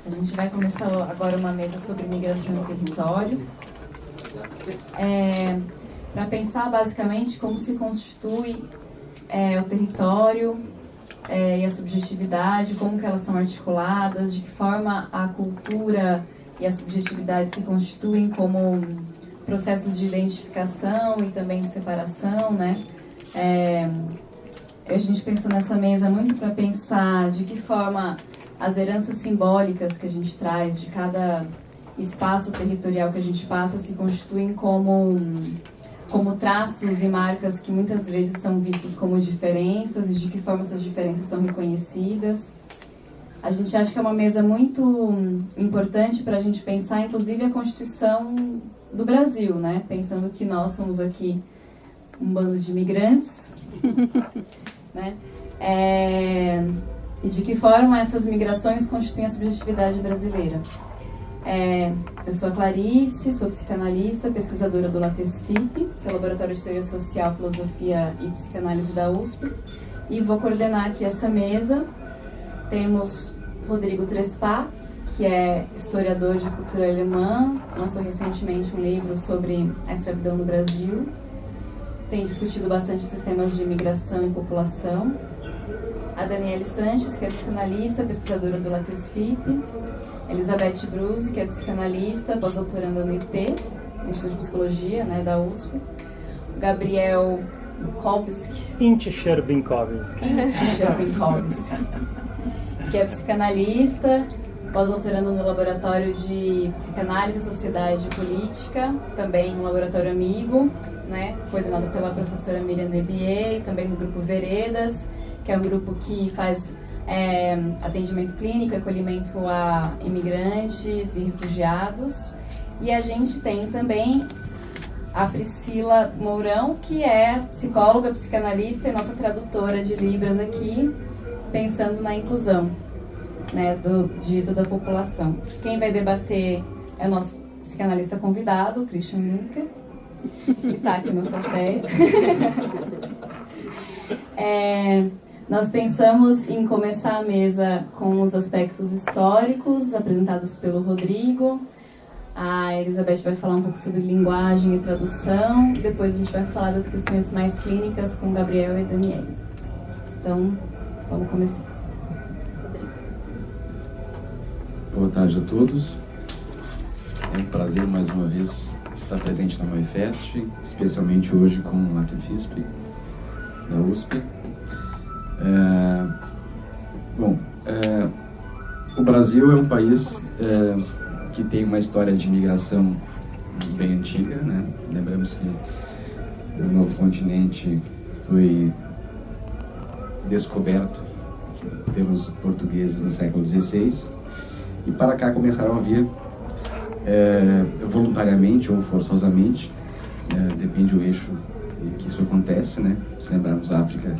A gente vai começar agora uma mesa sobre migração e território, para pensar basicamente como se constitui o território e a subjetividade, como que elas são articuladas, de que forma a cultura e a subjetividade se constituem como processos de identificação e também de separação, né? A gente pensou nessa mesa muito para pensar de que forma as heranças simbólicas que a gente traz de cada espaço territorial que a gente passa se constituem como traços e marcas que muitas vezes são vistos como diferenças e de que forma essas diferenças são reconhecidas. A gente acha que é uma mesa muito importante para a gente pensar, inclusive, a Constituição do Brasil, né? Pensando que nós somos aqui um bando de imigrantes, né? E de que forma essas migrações constituem a subjetividade brasileira. Eu sou a Clarice, sou psicanalista, pesquisadora do LATESFIP, que é o Laboratório de Teoria Social, Filosofia e Psicanálise da USP, e vou coordenar aqui essa mesa. Temos Rodrigo Trespa, que é historiador de cultura alemã, lançou recentemente um livro sobre a escravidão no Brasil, tem discutido bastante sistemas de imigração e população. A Daniele Sanches, que é psicanalista, pesquisadora do LATESFIP. Elizabeth Bruce, que é psicanalista, pós-doutoranda no IT, no Instituto de Psicologia, né, da USP. O Gabriel Bukowski, que é psicanalista, pós-doutorando no Laboratório de Psicanálise, Sociedade e Política, também um laboratório amigo, né, coordenado pela professora Miriam Debier, também do grupo Veredas, que é um grupo que faz atendimento clínico e acolhimento a imigrantes e refugiados. E a gente tem também a Priscila Mourão, que é psicóloga, psicanalista e nossa tradutora de Libras aqui, pensando na inclusão, né, de toda a população. Quem vai debater é o nosso psicanalista convidado, o Christian Juncker, que está aqui no plateia. Nós pensamos em começar a mesa com os aspectos históricos apresentados pelo Rodrigo. A Elizabeth vai falar um pouco sobre linguagem e tradução. Depois a gente vai falar das questões mais clínicas com Gabriel e Daniele. Então, vamos começar. Rodrigo. Boa tarde a todos. É um prazer mais uma vez estar presente na Maifest, especialmente hoje com o LATESFIP da USP. O Brasil é um país que tem uma história de imigração bem antiga, né? Lembramos que o novo continente foi descoberto pelos portugueses no século XVI e para cá começaram a vir voluntariamente ou forçosamente, depende do eixo em que isso acontece, né? Se lembrarmos a África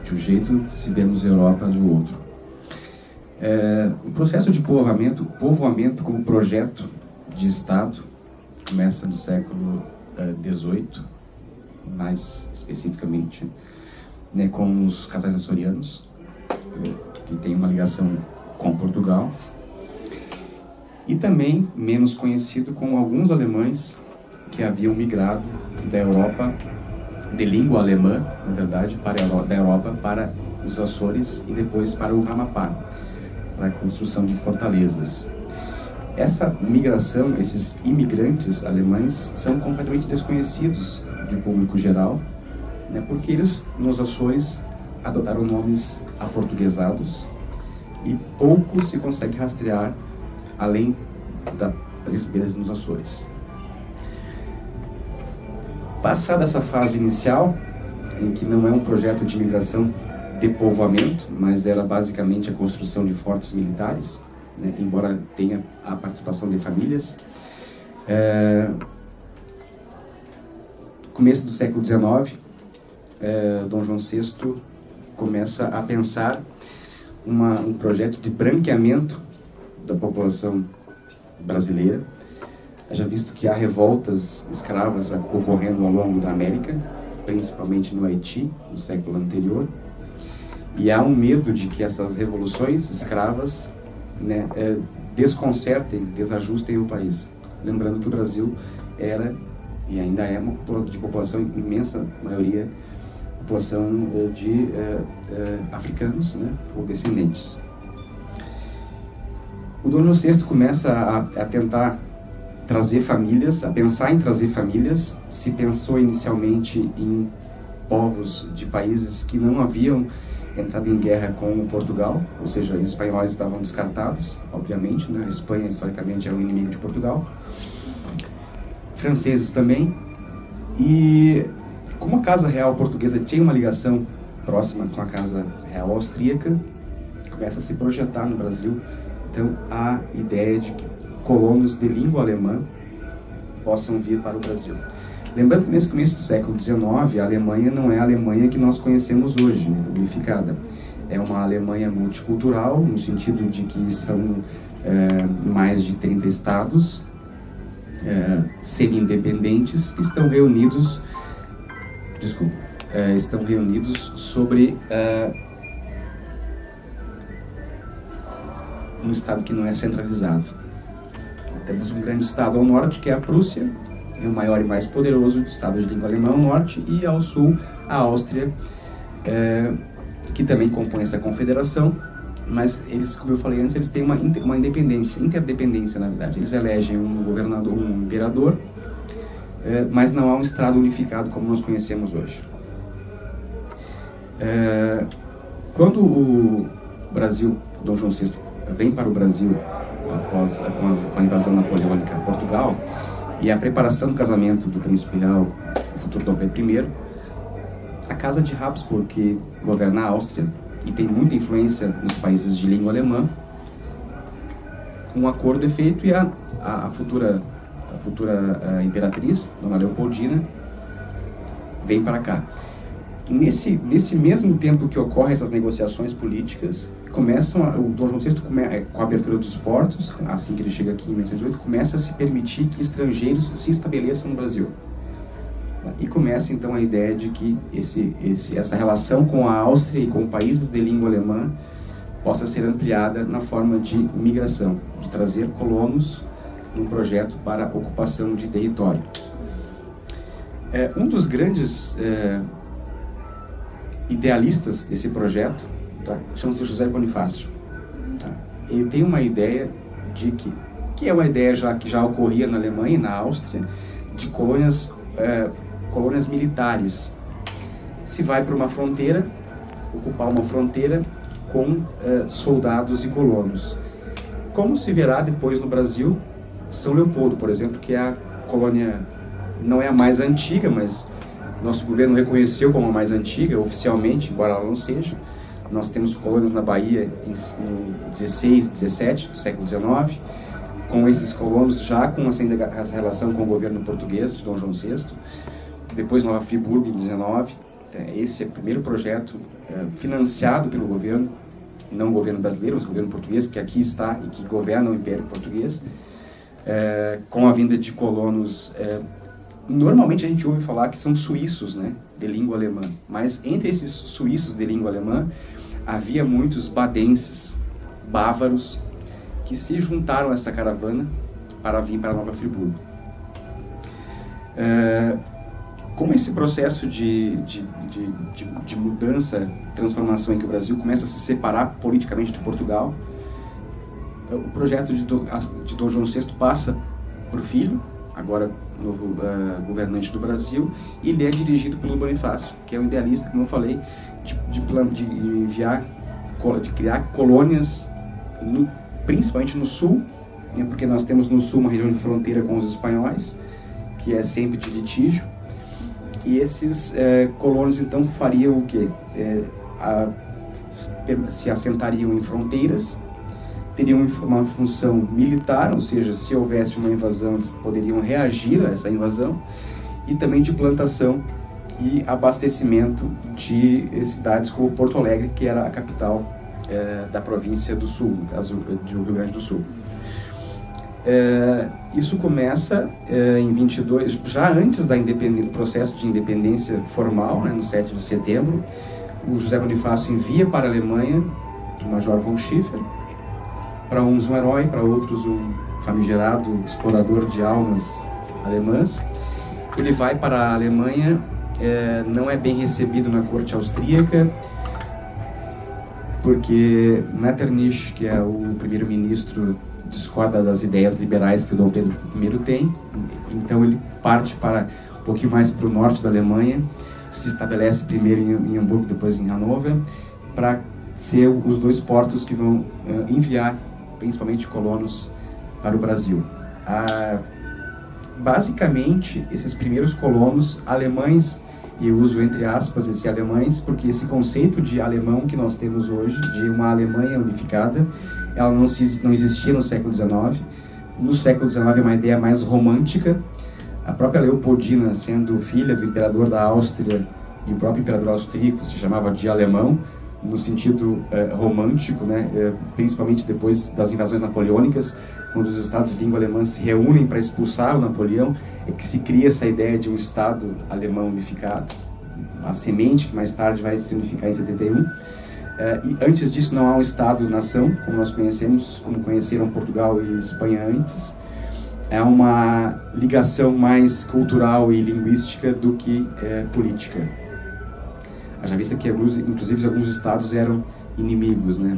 de um jeito, se vemos a Europa de outro. O processo de povoamento como projeto de Estado começa no século XVIII, mais especificamente, né, com os casais açorianos, que tem uma ligação com Portugal, e também menos conhecido com alguns alemães que haviam migrado da Europa, de língua alemã, na verdade, da Europa para os Açores e depois para o Amapá, para a construção de fortalezas. Essa migração, esses imigrantes alemães, são completamente desconhecidos de público geral, né, porque eles, nos Açores, adotaram nomes aportuguesados e pouco se consegue rastrear além deles nos Açores. Passada essa fase inicial, em que não é um projeto de imigração de povoamento, mas era basicamente a construção de fortes militares, né, embora tenha a participação de famílias. Começo do século XIX, Dom João VI começa a pensar um projeto de branqueamento da população brasileira. Já visto que há revoltas escravas ocorrendo ao longo da América, principalmente no Haiti, no século anterior, e há um medo de que essas revoluções escravas, né, desconcertem, desajustem o país. Lembrando que o Brasil era e ainda é de população imensa, maioria população de africanos, né, ou descendentes. O Dom João VI começa a tentar trazer famílias, a pensar em trazer famílias. Se pensou inicialmente em povos de países que não haviam entrado em guerra com Portugal, ou seja, os espanhóis estavam descartados, obviamente, né? A Espanha historicamente era um inimigo de Portugal, franceses também, e como a Casa Real Portuguesa tinha uma ligação próxima com a Casa Real Austríaca, começa a se projetar no Brasil, então, a ideia de que colonos de língua alemã possam vir para o Brasil. Lembrando que nesse começo do século XIX, a Alemanha não é a Alemanha que nós conhecemos hoje, unificada. É uma Alemanha multicultural, no sentido de que são mais de 30 estados semi-independentes que estão reunidos, sobre um estado que não é centralizado. Temos um grande estado ao norte, que é a Prússia, o maior e mais poderoso estado de língua alemã ao norte, e ao sul, a Áustria, que também compõe essa confederação, mas eles, como eu falei antes, eles têm uma interdependência, na verdade. Eles elegem um governador, um imperador, mas não há um estado unificado como nós conhecemos hoje. Quando o Brasil, Dom João VI, vem para o Brasil após com a invasão napoleônica a Portugal e a preparação do casamento do príncipe real, o futuro Dom Pedro I, a casa de Habsburg, que governa a Áustria e tem muita influência nos países de língua alemã, um acordo é feito e a futura imperatriz, Dona Leopoldina, vem para cá. Nesse mesmo tempo que ocorrem essas negociações políticas, o Dom João VI, com a abertura dos portos, assim que ele chega aqui em 1818, começa a se permitir que estrangeiros se estabeleçam no Brasil. E começa então a ideia de que essa relação com a Áustria e com países de língua alemã possa ser ampliada na forma de migração, de trazer colonos num projeto para ocupação de território. Um dos grandes idealistas desse projeto, tá, chama-se José Bonifácio. Tá? Ele tem uma ideia de que é uma ideia que já ocorria na Alemanha e na Áustria, de colônias militares. Se vai para uma fronteira, ocupar uma fronteira com soldados e colonos. Como se verá depois no Brasil, São Leopoldo, por exemplo, que é a colônia, não é a mais antiga, mas nosso governo reconheceu como a mais antiga, oficialmente, embora ela não seja. Nós temos colônias na Bahia no 16, 17 do século XIX, com esses colonos já com essa relação com o governo português de Dom João VI. Depois Nova Friburgo, em 19. Esse é o primeiro projeto financiado pelo governo, não o governo brasileiro, mas o governo português, que aqui está e que governa o Império Português, com a vinda de colonos. Normalmente a gente ouve falar que são suíços, né, de língua alemã, mas entre esses suíços de língua alemã havia muitos badenses, bávaros, que se juntaram a essa caravana para vir para Nova Friburgo. Como esse processo de mudança, transformação em que o Brasil começa a se separar politicamente de Portugal, o projeto de Dom João VI passa para o filho, agora novo governante do Brasil, e ele é dirigido pelo Bonifácio, que é um idealista, como eu falei, de criar colônias, principalmente no sul, né, porque nós temos no sul uma região de fronteira com os espanhóis, que é sempre de litígio, e esses colonos então fariam o quê? Se assentariam em fronteiras, teriam uma função militar, ou seja, se houvesse uma invasão, eles poderiam reagir a essa invasão, e também de plantação e abastecimento de cidades como Porto Alegre, que era a capital da província do Sul, no caso do Rio Grande do Sul. Isso começa em 22, já antes do processo de independência formal, né, no 7 de setembro, o José Bonifácio envia para a Alemanha o Major von Schiffer, para uns um herói, para outros um famigerado explorador de almas alemãs. Ele vai para a Alemanha, não é bem recebido na corte austríaca, porque Metternich, que é o primeiro-ministro, discorda das ideias liberais que o Dom Pedro I tem. Então ele parte para um pouquinho mais para o norte da Alemanha, se estabelece primeiro em Hamburgo, depois em Hannover, para ser os dois portos que vão enviar principalmente colonos para o Brasil. Basicamente, esses primeiros colonos alemães, e eu uso entre aspas esse alemães, porque esse conceito de alemão que nós temos hoje, de uma Alemanha unificada, ela não existia no século XIX. No século XIX é uma ideia mais romântica. A própria Leopoldina, sendo filha do imperador da Áustria, e o próprio imperador austríaco se chamava de alemão, no sentido romântico, né? Principalmente depois das invasões napoleônicas, quando os estados de língua alemã se reúnem para expulsar o Napoleão, é que se cria essa ideia de um estado alemão unificado, a semente que mais tarde vai se unificar em 71. E antes disso não há um estado-nação, como nós conhecemos, como conheceram Portugal e Espanha antes. É uma ligação mais cultural e linguística do que política. Haja vista que, inclusive, alguns estados eram inimigos, né,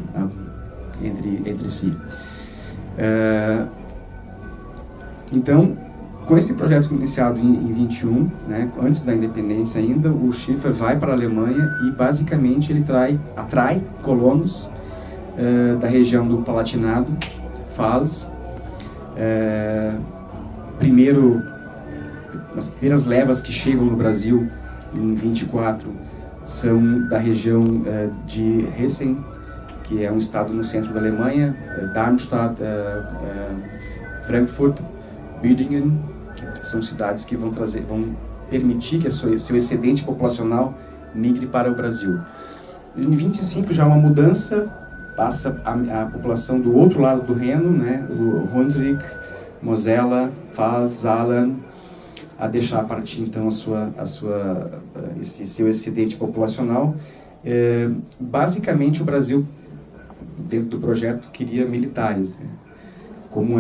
entre si. Então, com esse projeto iniciado em 21, né, antes da independência ainda, o Schiffer vai para a Alemanha e, basicamente, ele atrai colonos da região do Palatinado, Pfalz. Primeiro, as primeiras levas que chegam no Brasil em 24 são da região de Hessen, que é um estado no centro da Alemanha, Darmstadt, Frankfurt, Büdingen, que são cidades que vão permitir que seu excedente populacional migre para o Brasil. Em 25 já há uma mudança, passa a população do outro lado do Reno, né, o Hunsrück, Mosela, Pfalz, Saarland, a deixar partir então esse seu excedente populacional. Basicamente o Brasil, dentro do projeto, queria militares, né? Como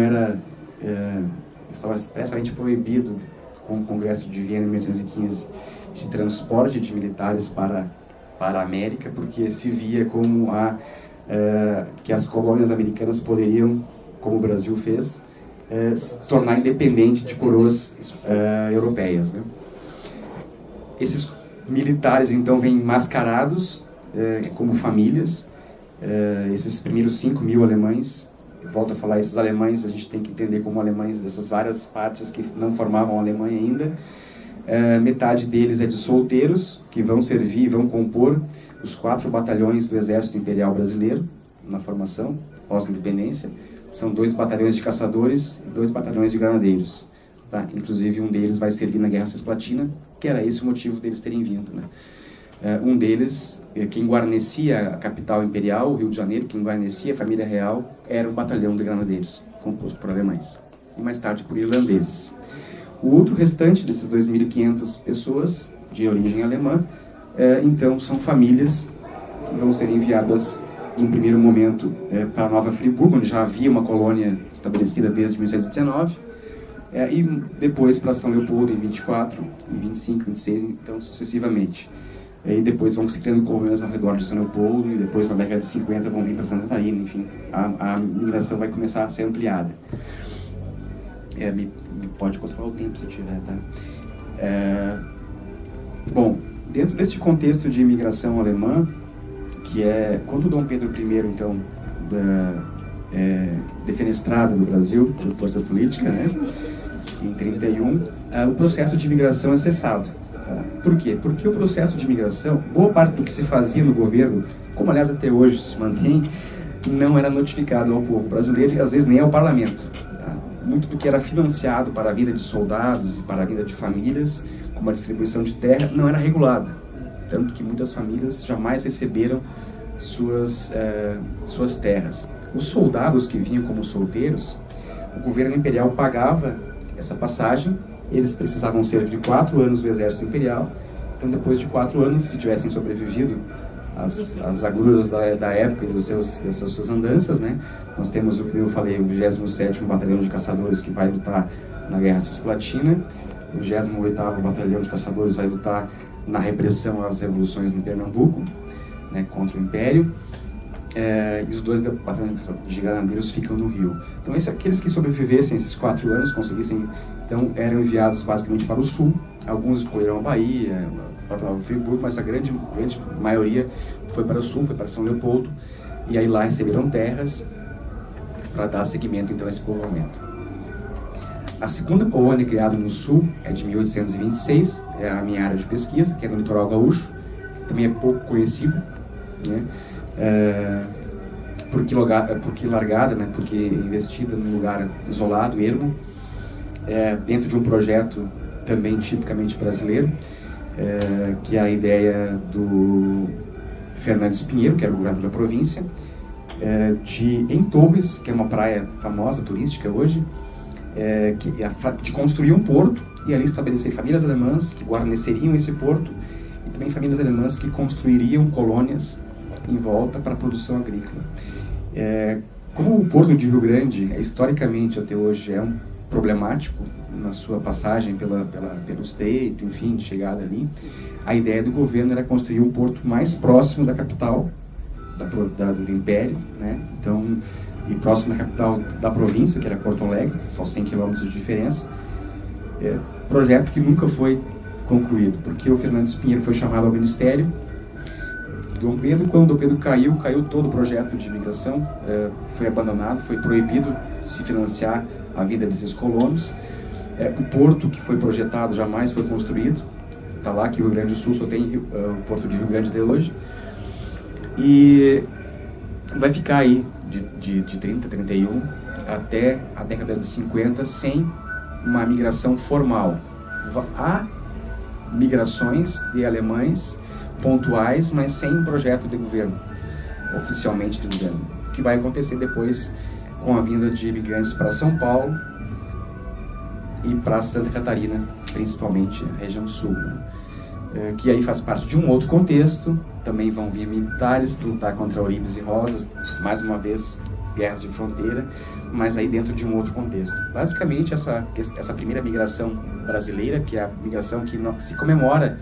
estava expressamente proibido com o Congresso de Viena em 1815 esse transporte de militares para a América, porque se via como que as colônias americanas poderiam, como o Brasil fez, se tornar independente de coroas europeias, né? Esses militares então vêm mascarados como famílias. Esses primeiros 5.000 alemães, eu volto a falar, esses alemães a gente tem que entender como alemães dessas várias partes que não formavam a Alemanha ainda. Metade deles é de solteiros, que vão servir, vão compor os 4 batalhões do Exército Imperial Brasileiro, na formação, pós-independência. São 2 batalhões de caçadores e 2 batalhões de granadeiros. Tá? Inclusive, um deles vai servir na Guerra Cisplatina, que era esse o motivo deles terem vindo, né? Um deles, quem guarnecia a capital imperial, o Rio de Janeiro, quem guarnecia a família real, era o batalhão de granadeiros, composto por alemães, e mais tarde por irlandeses. O outro restante desses 2.500 pessoas, de origem alemã, então são famílias que vão ser enviadas, em primeiro momento, para Nova Friburgo, onde já havia uma colônia estabelecida desde 1819, e depois para São Leopoldo em 24, em 25, 26, então sucessivamente. E depois vão se criando colônias ao redor de São Leopoldo, e depois na década de 50 vão vir para Santa Catarina, enfim, a migração vai começar a ser ampliada. Me pode controlar o tempo se eu tiver, tá? Bom, dentro deste contexto de imigração alemã, que é quando o Dom Pedro I, então, defenestrado do Brasil por força política, né, em 31, o processo de imigração é cessado. Tá? Por quê? Porque o processo de imigração, boa parte do que se fazia no governo, como aliás até hoje se mantém, não era notificado ao povo brasileiro e às vezes nem ao parlamento. Tá? Muito do que era financiado para a vida de soldados e para a vida de famílias, como a distribuição de terra, não era regulada. Tanto que muitas famílias jamais receberam suas terras. Os soldados que vinham como solteiros, o governo imperial pagava essa passagem, eles precisavam servir 4 anos no exército imperial, então depois de 4 anos, se tivessem sobrevivido as agruras da época e das suas andanças, né? Nós temos, como eu falei, o 27º Batalhão de Caçadores, que vai lutar na Guerra Cisplatina, o 28º Batalhão de Caçadores vai lutar na repressão às revoluções no Pernambuco, né, contra o Império, e os 2 batalhões de ganadeiros ficam no Rio. Então, aqueles que sobrevivessem esses 4 anos, conseguissem, então, eram enviados basicamente para o Sul. Alguns escolheram a Bahia, para o Friburgo, mas a grande maioria foi para o Sul, foi para São Leopoldo, e aí lá receberam terras para dar seguimento, então, a esse povoamento. A segunda colônia criada no Sul é de 1826, é a minha área de pesquisa, que é no litoral gaúcho, que também é pouco conhecida, né? Porque largada, né? Porque investida num lugar isolado, ermo, dentro de um projeto também tipicamente brasileiro, que é a ideia do Fernandes Pinheiro, que era o governador da província, em Torres, que é uma praia famosa, turística hoje, de construir um porto e ali estabelecer famílias alemãs que guarneceriam esse porto e também famílias alemãs que construiriam colônias em volta para a produção agrícola. Como o Porto de Rio Grande, historicamente até hoje, é problemático na sua passagem pelo estreito, enfim, de chegada ali, a ideia do governo era construir um porto mais próximo da capital do Império, né? Então, e próximo da capital da província, que era Porto Alegre, são 100 quilômetros de diferença. Projeto que nunca foi concluído, porque o Fernandes Pinheiro foi chamado ao ministério Dom Pedro. Quando Dom Pedro caiu todo o projeto de imigração, foi abandonado, foi proibido se financiar a vida desses colonos. O porto que foi projetado jamais foi construído, está lá que o Rio Grande do Sul só tem o Porto de Rio Grande até hoje, e vai ficar aí de 30, 31 até a década de 50 sem uma migração formal. Há migrações de alemães pontuais, mas sem um projeto de governo, oficialmente de governo. O que vai acontecer depois com a vinda de imigrantes para São Paulo e para Santa Catarina, principalmente a região sul, né? Que aí faz parte de um outro contexto. Também vão vir militares para lutar contra Ourives e Rosas, mais uma vez guerras de fronteira, mas aí dentro de um outro contexto. Basicamente essa primeira migração brasileira, que é a migração que se comemora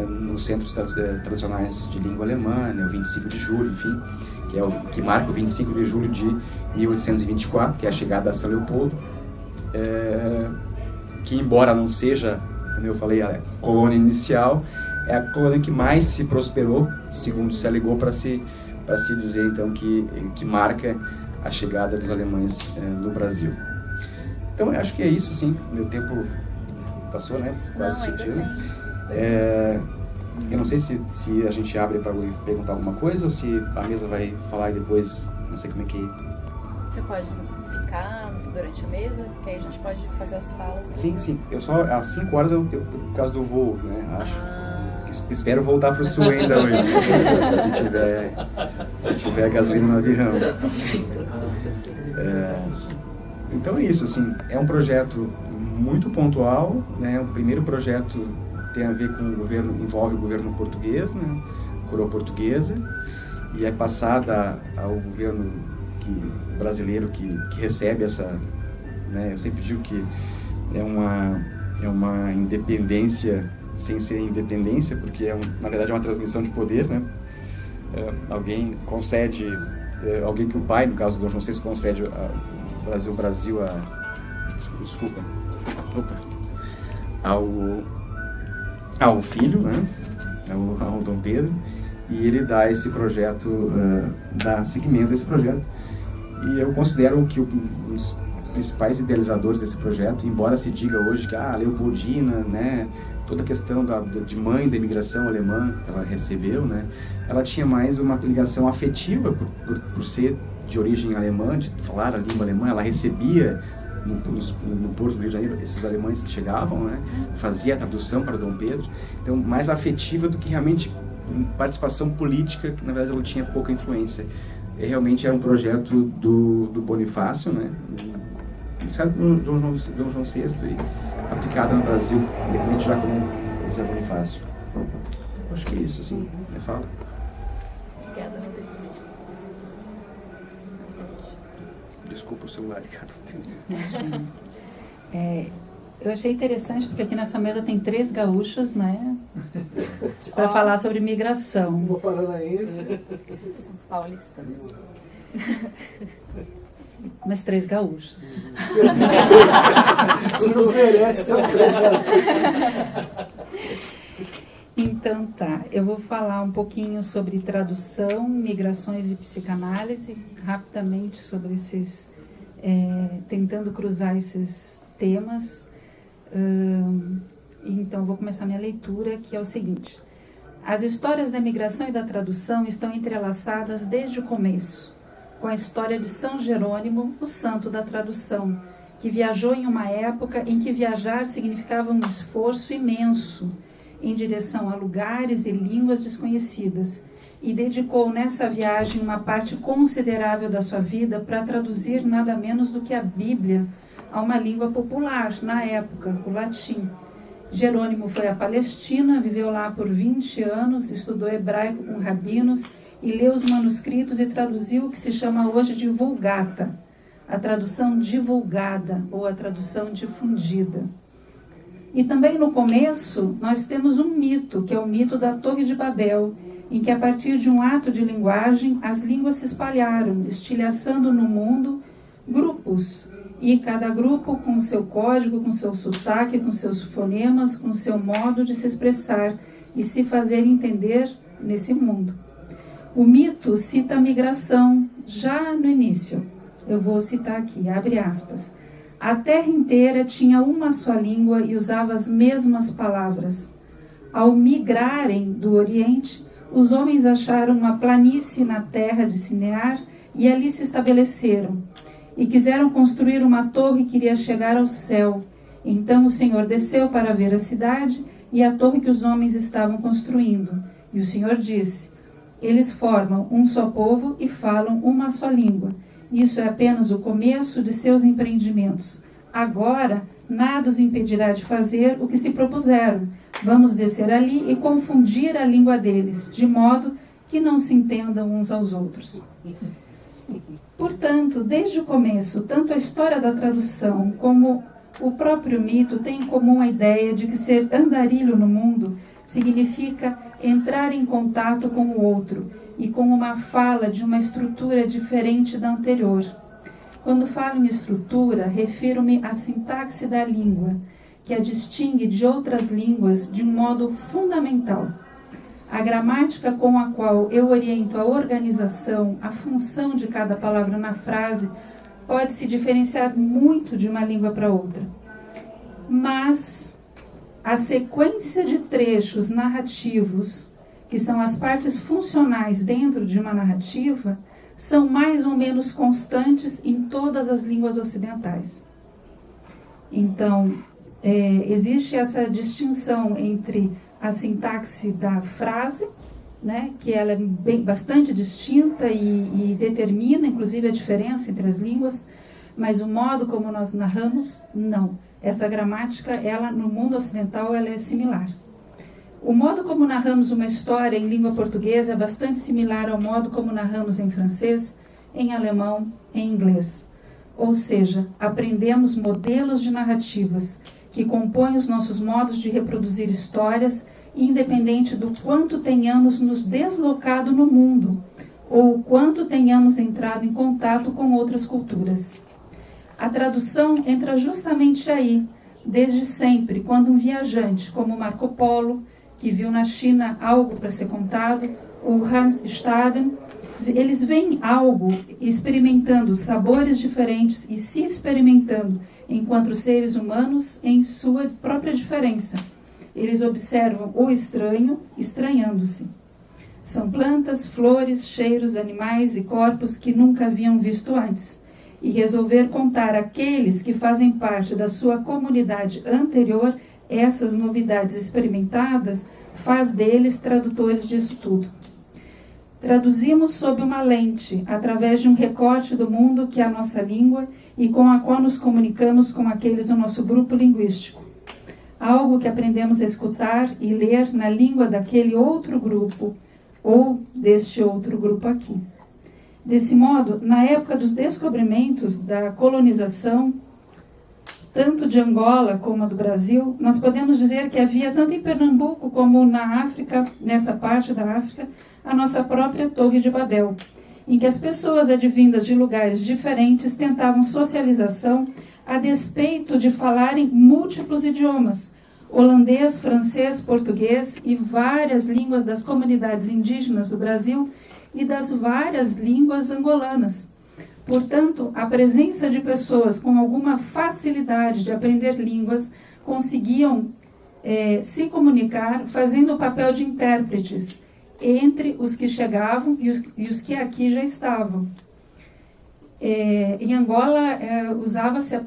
nos centros tradicionais de língua alemã, né, o 25 de julho, enfim, que marca o 25 de julho de 1824, que é a chegada a São Leopoldo, que embora não seja, como eu falei, a colônia inicial, é a colônia que mais se prosperou, segundo se alegou, para se dizer então que marca a chegada dos alemães no Brasil. Então eu acho que é isso, sim. Meu tempo passou, né? Quase sentido. Eu não sei se a gente abre para perguntar alguma coisa ou se a mesa vai falar e depois, não sei como é que... Você pode ficar durante a mesa, que aí a gente pode fazer as falas. Sim. Eu só às 5 horas por causa do voo, né? Acho. Espero voltar para o sul ainda hoje, se tiver gasolina no avião. Então é isso, assim, é um projeto muito pontual, né? O primeiro projeto tem a ver com o governo, envolve o governo português, né? Coroa portuguesa, e é passada ao governo brasileiro que recebe essa, né? Eu sempre digo que é uma independência sem ser independência, porque na verdade é uma transmissão de poder, né? Alguém concede, alguém que o pai, no caso do Dom João VI, concede ao filho, né? Ao Dom Pedro, e ele dá esse projeto, dá seguimento a esse projeto. E eu considero que um dos principais idealizadores desse projeto, embora se diga hoje que a Leopoldina, né, toda a questão de mãe da imigração alemã que ela recebeu, né, ela tinha mais uma ligação afetiva por ser de origem alemã, de falar a língua alemã. Ela recebia no Porto do Rio de Janeiro esses alemães que chegavam, né, fazia a tradução para Dom Pedro, então mais afetiva do que realmente participação política, que na verdade ela tinha pouca influência. Realmente era um projeto do Bonifácio, né, iniciado por Dom João VI e aplicado no Brasil, independente já como José Bonifácio. Acho que é isso, assim, me fala. Obrigada, Rodrigo. Desculpa o celular, Ricardo. Eu achei interessante porque aqui nessa mesa tem 3 gaúchos, né? Para falar sobre migração. Uma paranaense. Paulista mesmo. Mas 3 gaúchos. Isso não se merece, são 3 gaúchos. Então tá, eu vou falar um pouquinho sobre tradução, migrações e psicanálise, rapidamente sobre esses, tentando cruzar esses temas. Então vou começar minha leitura, que é o seguinte: as histórias da migração e da tradução estão entrelaçadas desde o começo, com a história de São Jerônimo, o santo da tradução, que viajou em uma época em que viajar significava um esforço imenso em direção a lugares e línguas desconhecidas, e dedicou nessa viagem uma parte considerável da sua vida para traduzir nada menos do que a Bíblia a uma língua popular na época, o latim. Jerônimo foi à Palestina, viveu lá por 20 anos, estudou hebraico com rabinos e leu os manuscritos e traduziu o que se chama hoje de Vulgata, a tradução divulgada ou a tradução difundida. E também no começo nós temos um mito, que é o mito da Torre de Babel, em que a partir de um ato de linguagem as línguas se espalharam, estilhaçando no mundo grupos, e cada grupo com seu código, com seu sotaque, com seus fonemas, com seu modo de se expressar e se fazer entender nesse mundo. O mito cita a migração já no início. Eu vou citar aqui, abre aspas. A terra inteira tinha uma só língua e usava as mesmas palavras. Ao migrarem do Oriente, os homens acharam uma planície na terra de Sinear e ali se estabeleceram. E quiseram construir uma torre que iria chegar ao céu. Então o Senhor desceu para ver a cidade e a torre que os homens estavam construindo. E o Senhor disse: eles formam um só povo e falam uma só língua. Isso é apenas o começo de seus empreendimentos. Agora, nada os impedirá de fazer o que se propuseram. Vamos descer ali e confundir a língua deles, de modo que não se entendam uns aos outros. Portanto, desde o começo, tanto a história da tradução como o próprio mito têm em comum a ideia de que ser andarilho no mundo significa entrar em contato com o outro e com uma fala de uma estrutura diferente da anterior. Quando falo em estrutura, refiro-me à sintaxe da língua, que a distingue de outras línguas de um modo fundamental. A gramática com a qual eu oriento a organização, a função de cada palavra na frase, pode se diferenciar muito de uma língua para outra. Mas a sequência de trechos narrativos, que são as partes funcionais dentro de uma narrativa, são mais ou menos constantes em todas as línguas ocidentais. Então, existe essa distinção entre a sintaxe da frase, né, que ela é bastante distinta e determina, inclusive, a diferença entre as línguas, mas o modo como nós narramos, não. Essa gramática, ela, no mundo ocidental, ela é similar. O modo como narramos uma história em língua portuguesa é bastante similar ao modo como narramos em francês, em alemão, em inglês. Ou seja, aprendemos modelos de narrativas que compõem os nossos modos de reproduzir histórias, independente do quanto tenhamos nos deslocado no mundo ou o quanto tenhamos entrado em contato com outras culturas. A tradução entra justamente aí, desde sempre, quando um viajante, como Marco Polo, que viu na China algo para ser contado, o Hans Staden, eles veem algo experimentando sabores diferentes e se experimentando enquanto seres humanos em sua própria diferença. Eles observam o estranho, estranhando-se. São plantas, flores, cheiros, animais e corpos que nunca haviam visto antes. E resolver contar àqueles que fazem parte da sua comunidade anterior essas novidades experimentadas faz deles tradutores disso tudo. Traduzimos sob uma lente, através de um recorte do mundo que é a nossa língua e com a qual nos comunicamos com aqueles do nosso grupo linguístico. Algo que aprendemos a escutar e ler na língua daquele outro grupo, ou deste outro grupo aqui. Desse modo, na época dos descobrimentos da colonização, tanto de Angola como do Brasil, nós podemos dizer que havia tanto em Pernambuco como na África, nessa parte da África, a nossa própria Torre de Babel, em que as pessoas advindas de lugares diferentes tentavam socialização a despeito de falarem múltiplos idiomas, holandês, francês, português e várias línguas das comunidades indígenas do Brasil e das várias línguas angolanas. Portanto, a presença de pessoas com alguma facilidade de aprender línguas conseguiam se comunicar fazendo o papel de intérpretes entre os que chegavam e os que aqui já estavam. Em Angola,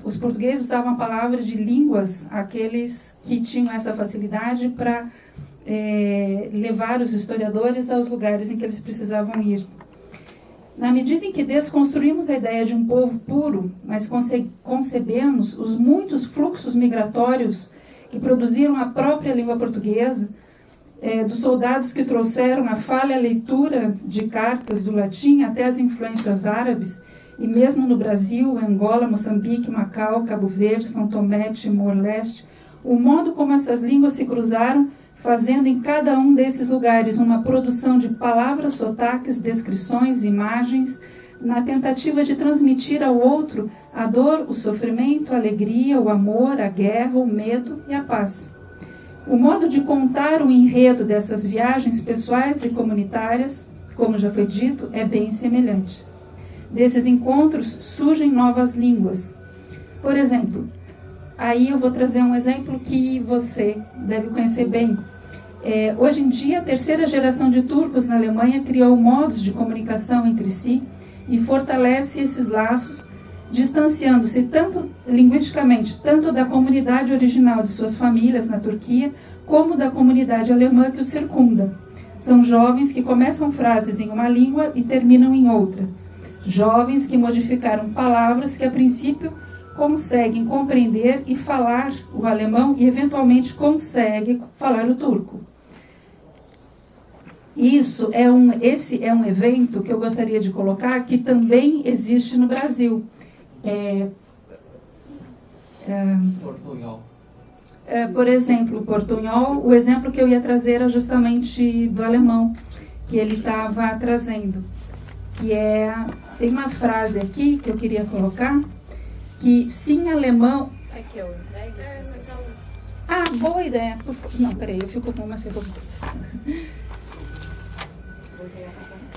os portugueses usavam a palavra de línguas, aqueles que tinham essa facilidade para levar os historiadores aos lugares em que eles precisavam ir. Na medida em que desconstruímos a ideia de um povo puro, mas concebemos os muitos fluxos migratórios que produziram a própria língua portuguesa, dos soldados que trouxeram a falha leitura de cartas do latim até as influências árabes, e mesmo no Brasil, Angola, Moçambique, Macau, Cabo Verde, São Tomé, Timor-Leste, o modo como essas línguas se cruzaram, fazendo em cada um desses lugares uma produção de palavras, sotaques, descrições, imagens, na tentativa de transmitir ao outro a dor, o sofrimento, a alegria, o amor, a guerra, o medo e a paz. O modo de contar o enredo dessas viagens pessoais e comunitárias, como já foi dito, é bem semelhante. Desses encontros surgem novas línguas. Por exemplo, aí eu vou trazer um exemplo que você deve conhecer bem. Hoje em dia, a terceira geração de turcos na Alemanha criou modos de comunicação entre si e fortalece esses laços, distanciando-se tanto linguisticamente, tanto da comunidade original de suas famílias na Turquia, como da comunidade alemã que os circunda. São jovens que começam frases em uma língua e terminam em outra. Jovens que modificaram palavras que, a princípio, conseguem compreender e falar o alemão e, eventualmente, conseguem falar o turco. Esse é um evento que eu gostaria de colocar, que também existe no Brasil. Portunhol. Por exemplo, o portunhol, o exemplo que eu ia trazer era justamente do alemão, que ele estava trazendo. Tem uma frase aqui que eu queria colocar, que se em alemão... É que eu entregue? Boa ideia. Não, peraí, eu fico com uma segunda.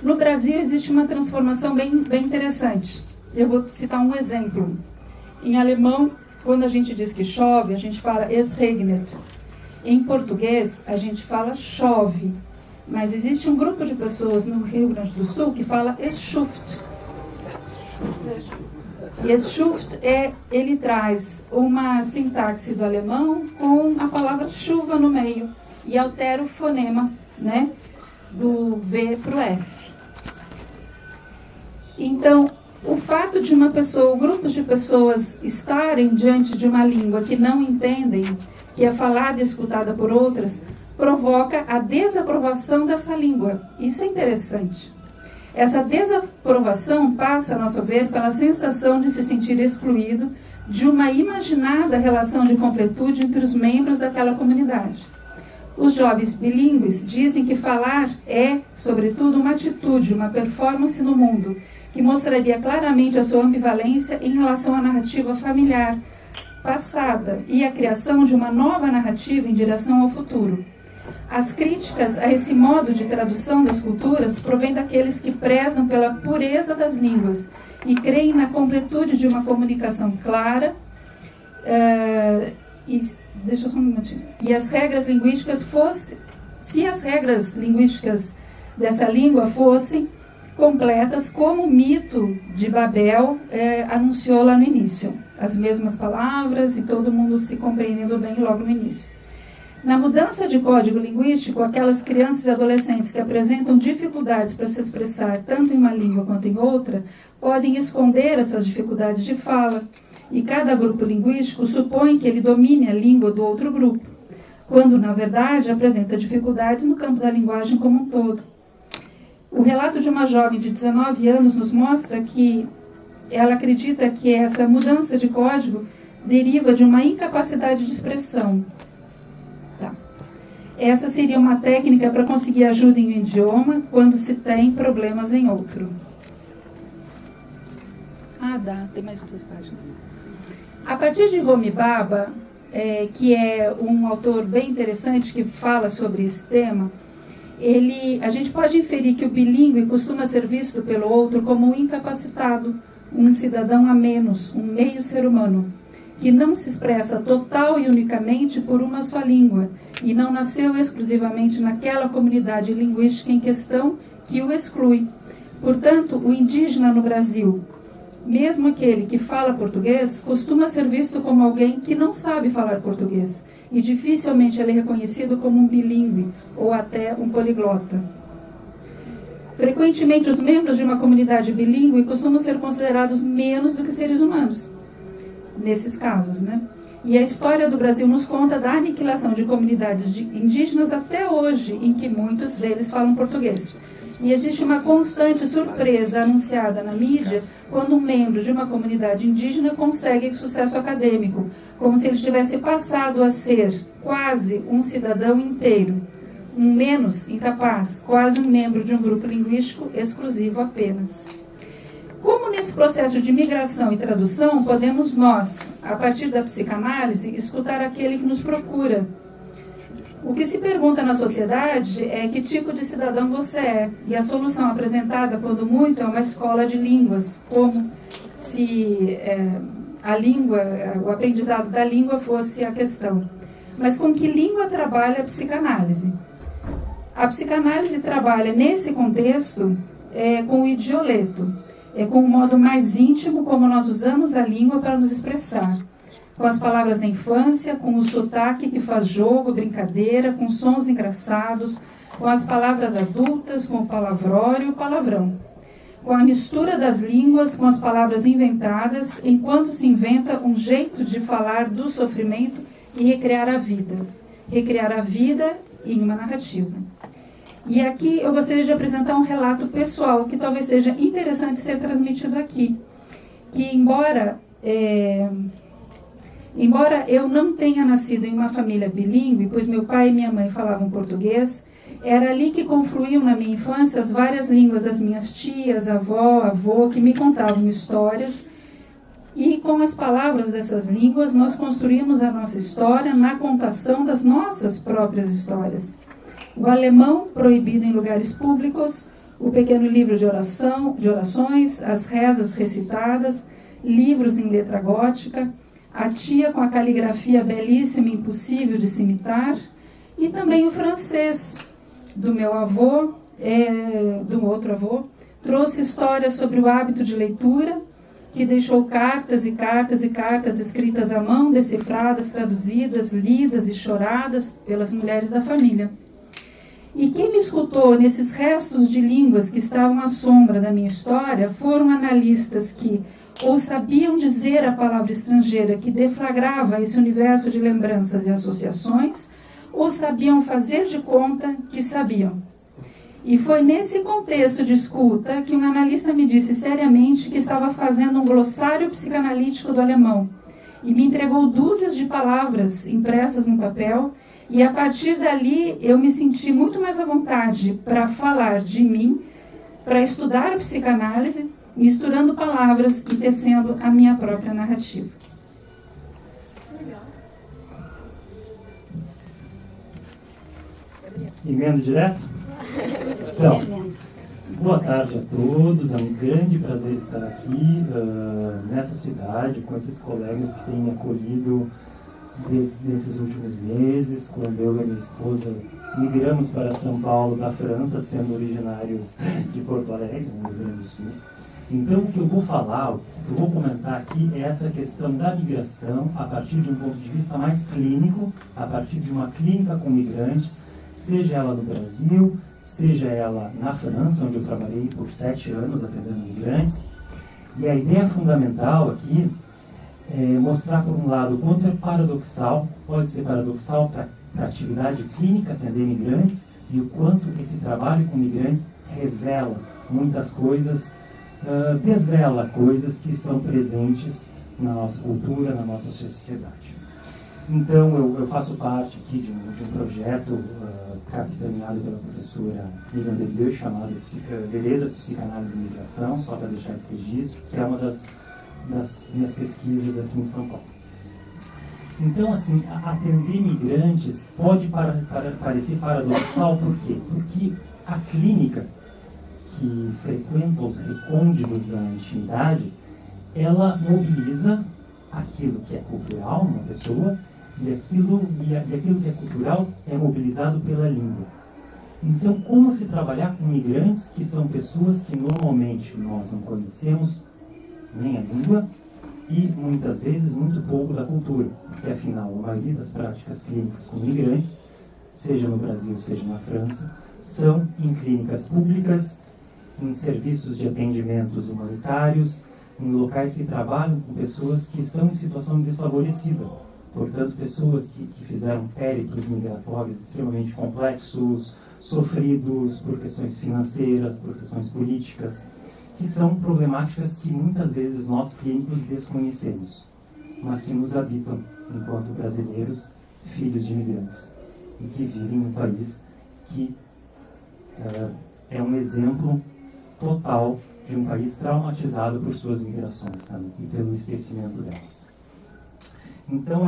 No Brasil existe uma transformação bem interessante. Eu vou citar um exemplo. Em alemão, quando a gente diz que chove, a gente fala es regnet. Em português, a gente fala chove. Mas existe um grupo de pessoas no Rio Grande do Sul que fala es schuft. E es schuft ele traz uma sintaxe do alemão com a palavra chuva no meio e altera o fonema, né, do V para o F. Então, o fato de uma pessoa ou grupos de pessoas estarem diante de uma língua que não entendem, que é falada e escutada por outras, provoca a desaprovação dessa língua. Isso é interessante. Essa desaprovação passa, a nosso ver, pela sensação de se sentir excluído de uma imaginada relação de completude entre os membros daquela comunidade. Os jovens bilíngues dizem que falar é, sobretudo, uma atitude, uma performance no mundo, que mostraria claramente a sua ambivalência em relação à narrativa familiar passada e a criação de uma nova narrativa em direção ao futuro. As críticas a esse modo de tradução das culturas provêm daqueles que prezam pela pureza das línguas e creem na completude de uma comunicação clara deixa eu só um minutinho. E as regras linguísticas se as regras linguísticas dessa língua fossem completas, como o mito de Babel anunciou lá no início. As mesmas palavras e todo mundo se compreendendo bem logo no início. Na mudança de código linguístico, aquelas crianças e adolescentes que apresentam dificuldades para se expressar tanto em uma língua quanto em outra, podem esconder essas dificuldades de fala, e cada grupo linguístico supõe que ele domine a língua do outro grupo, quando, na verdade, apresenta dificuldades no campo da linguagem como um todo. O relato de uma jovem de 19 anos nos mostra que ela acredita que essa mudança de código deriva de uma incapacidade de expressão. Tá. Essa seria uma técnica para conseguir ajuda em um idioma quando se tem problemas em outro. Tem mais 2 páginas. A partir de Homi Bhabha, que é um autor bem interessante que fala sobre esse tema, a gente pode inferir que o bilíngue costuma ser visto pelo outro como um incapacitado, um cidadão a menos, um meio ser humano, que não se expressa total e unicamente por uma só língua e não nasceu exclusivamente naquela comunidade linguística em questão que o exclui. Portanto, o indígena no Brasil, mesmo aquele que fala português, costuma ser visto como alguém que não sabe falar português e dificilmente ele é reconhecido como um bilíngue ou até um poliglota. Frequentemente, os membros de uma comunidade bilíngue costumam ser considerados menos do que seres humanos, nesses casos, né? E a história do Brasil nos conta da aniquilação de comunidades indígenas até hoje, em que muitos deles falam português. E existe uma constante surpresa anunciada na mídia quando um membro de uma comunidade indígena consegue sucesso acadêmico, como se ele tivesse passado a ser quase um cidadão inteiro, um menos incapaz, quase um membro de um grupo linguístico exclusivo apenas. Como nesse processo de migração e tradução, podemos nós, a partir da psicanálise, escutar aquele que nos procura. O que se pergunta na sociedade é que tipo de cidadão você é, e a solução apresentada, quando muito, é uma escola de línguas, como se a língua, o aprendizado da língua fosse a questão. Mas com que língua trabalha a psicanálise? A psicanálise trabalha, nesse contexto, com o idioleto, com um modo mais íntimo como nós usamos a língua para nos expressar. Com as palavras da infância, com o sotaque que faz jogo, brincadeira, com sons engraçados, com as palavras adultas, com o palavrório e o palavrão. Com a mistura das línguas, com as palavras inventadas, enquanto se inventa um jeito de falar do sofrimento e recriar a vida. Recriar a vida em uma narrativa. E aqui eu gostaria de apresentar um relato pessoal que talvez seja interessante ser transmitido aqui. Que embora eu não tenha nascido em uma família bilíngue, pois meu pai e minha mãe falavam português, era ali que confluíam na minha infância as várias línguas das minhas tias, avô, que me contavam histórias. E com as palavras dessas línguas, nós construímos a nossa história na contação das nossas próprias histórias. O alemão, proibido em lugares públicos, o pequeno livro de orações, as rezas recitadas, livros em letra gótica, a tia com a caligrafia belíssima e impossível de se imitar, e também o francês do meu avô, do outro avô, trouxe histórias sobre o hábito de leitura, que deixou cartas e cartas e cartas escritas à mão, decifradas, traduzidas, lidas e choradas pelas mulheres da família. E quem me escutou nesses restos de línguas que estavam à sombra da minha história foram analistas que ou sabiam dizer a palavra estrangeira que deflagrava esse universo de lembranças e associações, ou sabiam fazer de conta que sabiam. E foi nesse contexto de escuta que um analista me disse seriamente que estava fazendo um glossário psicanalítico do alemão, e me entregou dúzias de palavras impressas no papel, e a partir dali eu me senti muito mais à vontade para falar de mim, para estudar a psicanálise, misturando palavras e tecendo a minha própria narrativa. Emendo direto? Então, boa tarde a todos, é um grande prazer estar aqui nessa cidade, com esses colegas que têm me acolhido nesses últimos meses, quando eu e minha esposa migramos para São Paulo da França, sendo originários de Porto Alegre, no Rio Grande do Sul. Então, o que eu vou falar, o que eu vou comentar aqui é essa questão da migração a partir de um ponto de vista mais clínico, a partir de uma clínica com migrantes, seja ela no Brasil, seja ela na França, onde eu trabalhei por 7 anos atendendo migrantes. E a ideia fundamental aqui é mostrar, por um lado, o quanto é paradoxal, pode ser paradoxal para para a atividade clínica atender migrantes e o quanto esse trabalho com migrantes revela muitas coisas, desvela coisas que estão presentes na nossa cultura, na nossa sociedade. Então, eu faço parte aqui de um projeto capitaneado pela professora Miriam Deveux, chamado Veredas, Psicanálise e Migração, só para deixar esse registro, que é uma das minhas pesquisas aqui em São Paulo. Então, assim, atender migrantes pode parecer paradoxal, por quê? Porque a clínica que frequenta os recônditos da intimidade, ela mobiliza aquilo que é cultural numa pessoa e aquilo que é cultural é mobilizado pela língua. Então, como se trabalhar com migrantes que são pessoas que normalmente nós não conhecemos nem a língua e muitas vezes muito pouco da cultura, porque afinal a maioria das práticas clínicas com migrantes, seja no Brasil, seja na França, são em clínicas públicas, em serviços de atendimentos humanitários, em locais que trabalham com pessoas que estão em situação desfavorecida. Portanto, pessoas que fizeram périplos migratórios extremamente complexos, sofridos por questões financeiras, por questões políticas, que são problemáticas que muitas vezes nós clínicos desconhecemos, mas que nos habitam enquanto brasileiros, filhos de imigrantes, e que vivem em um país que é um exemplo total de um país traumatizado por suas migrações, sabe? E pelo esquecimento delas. Então,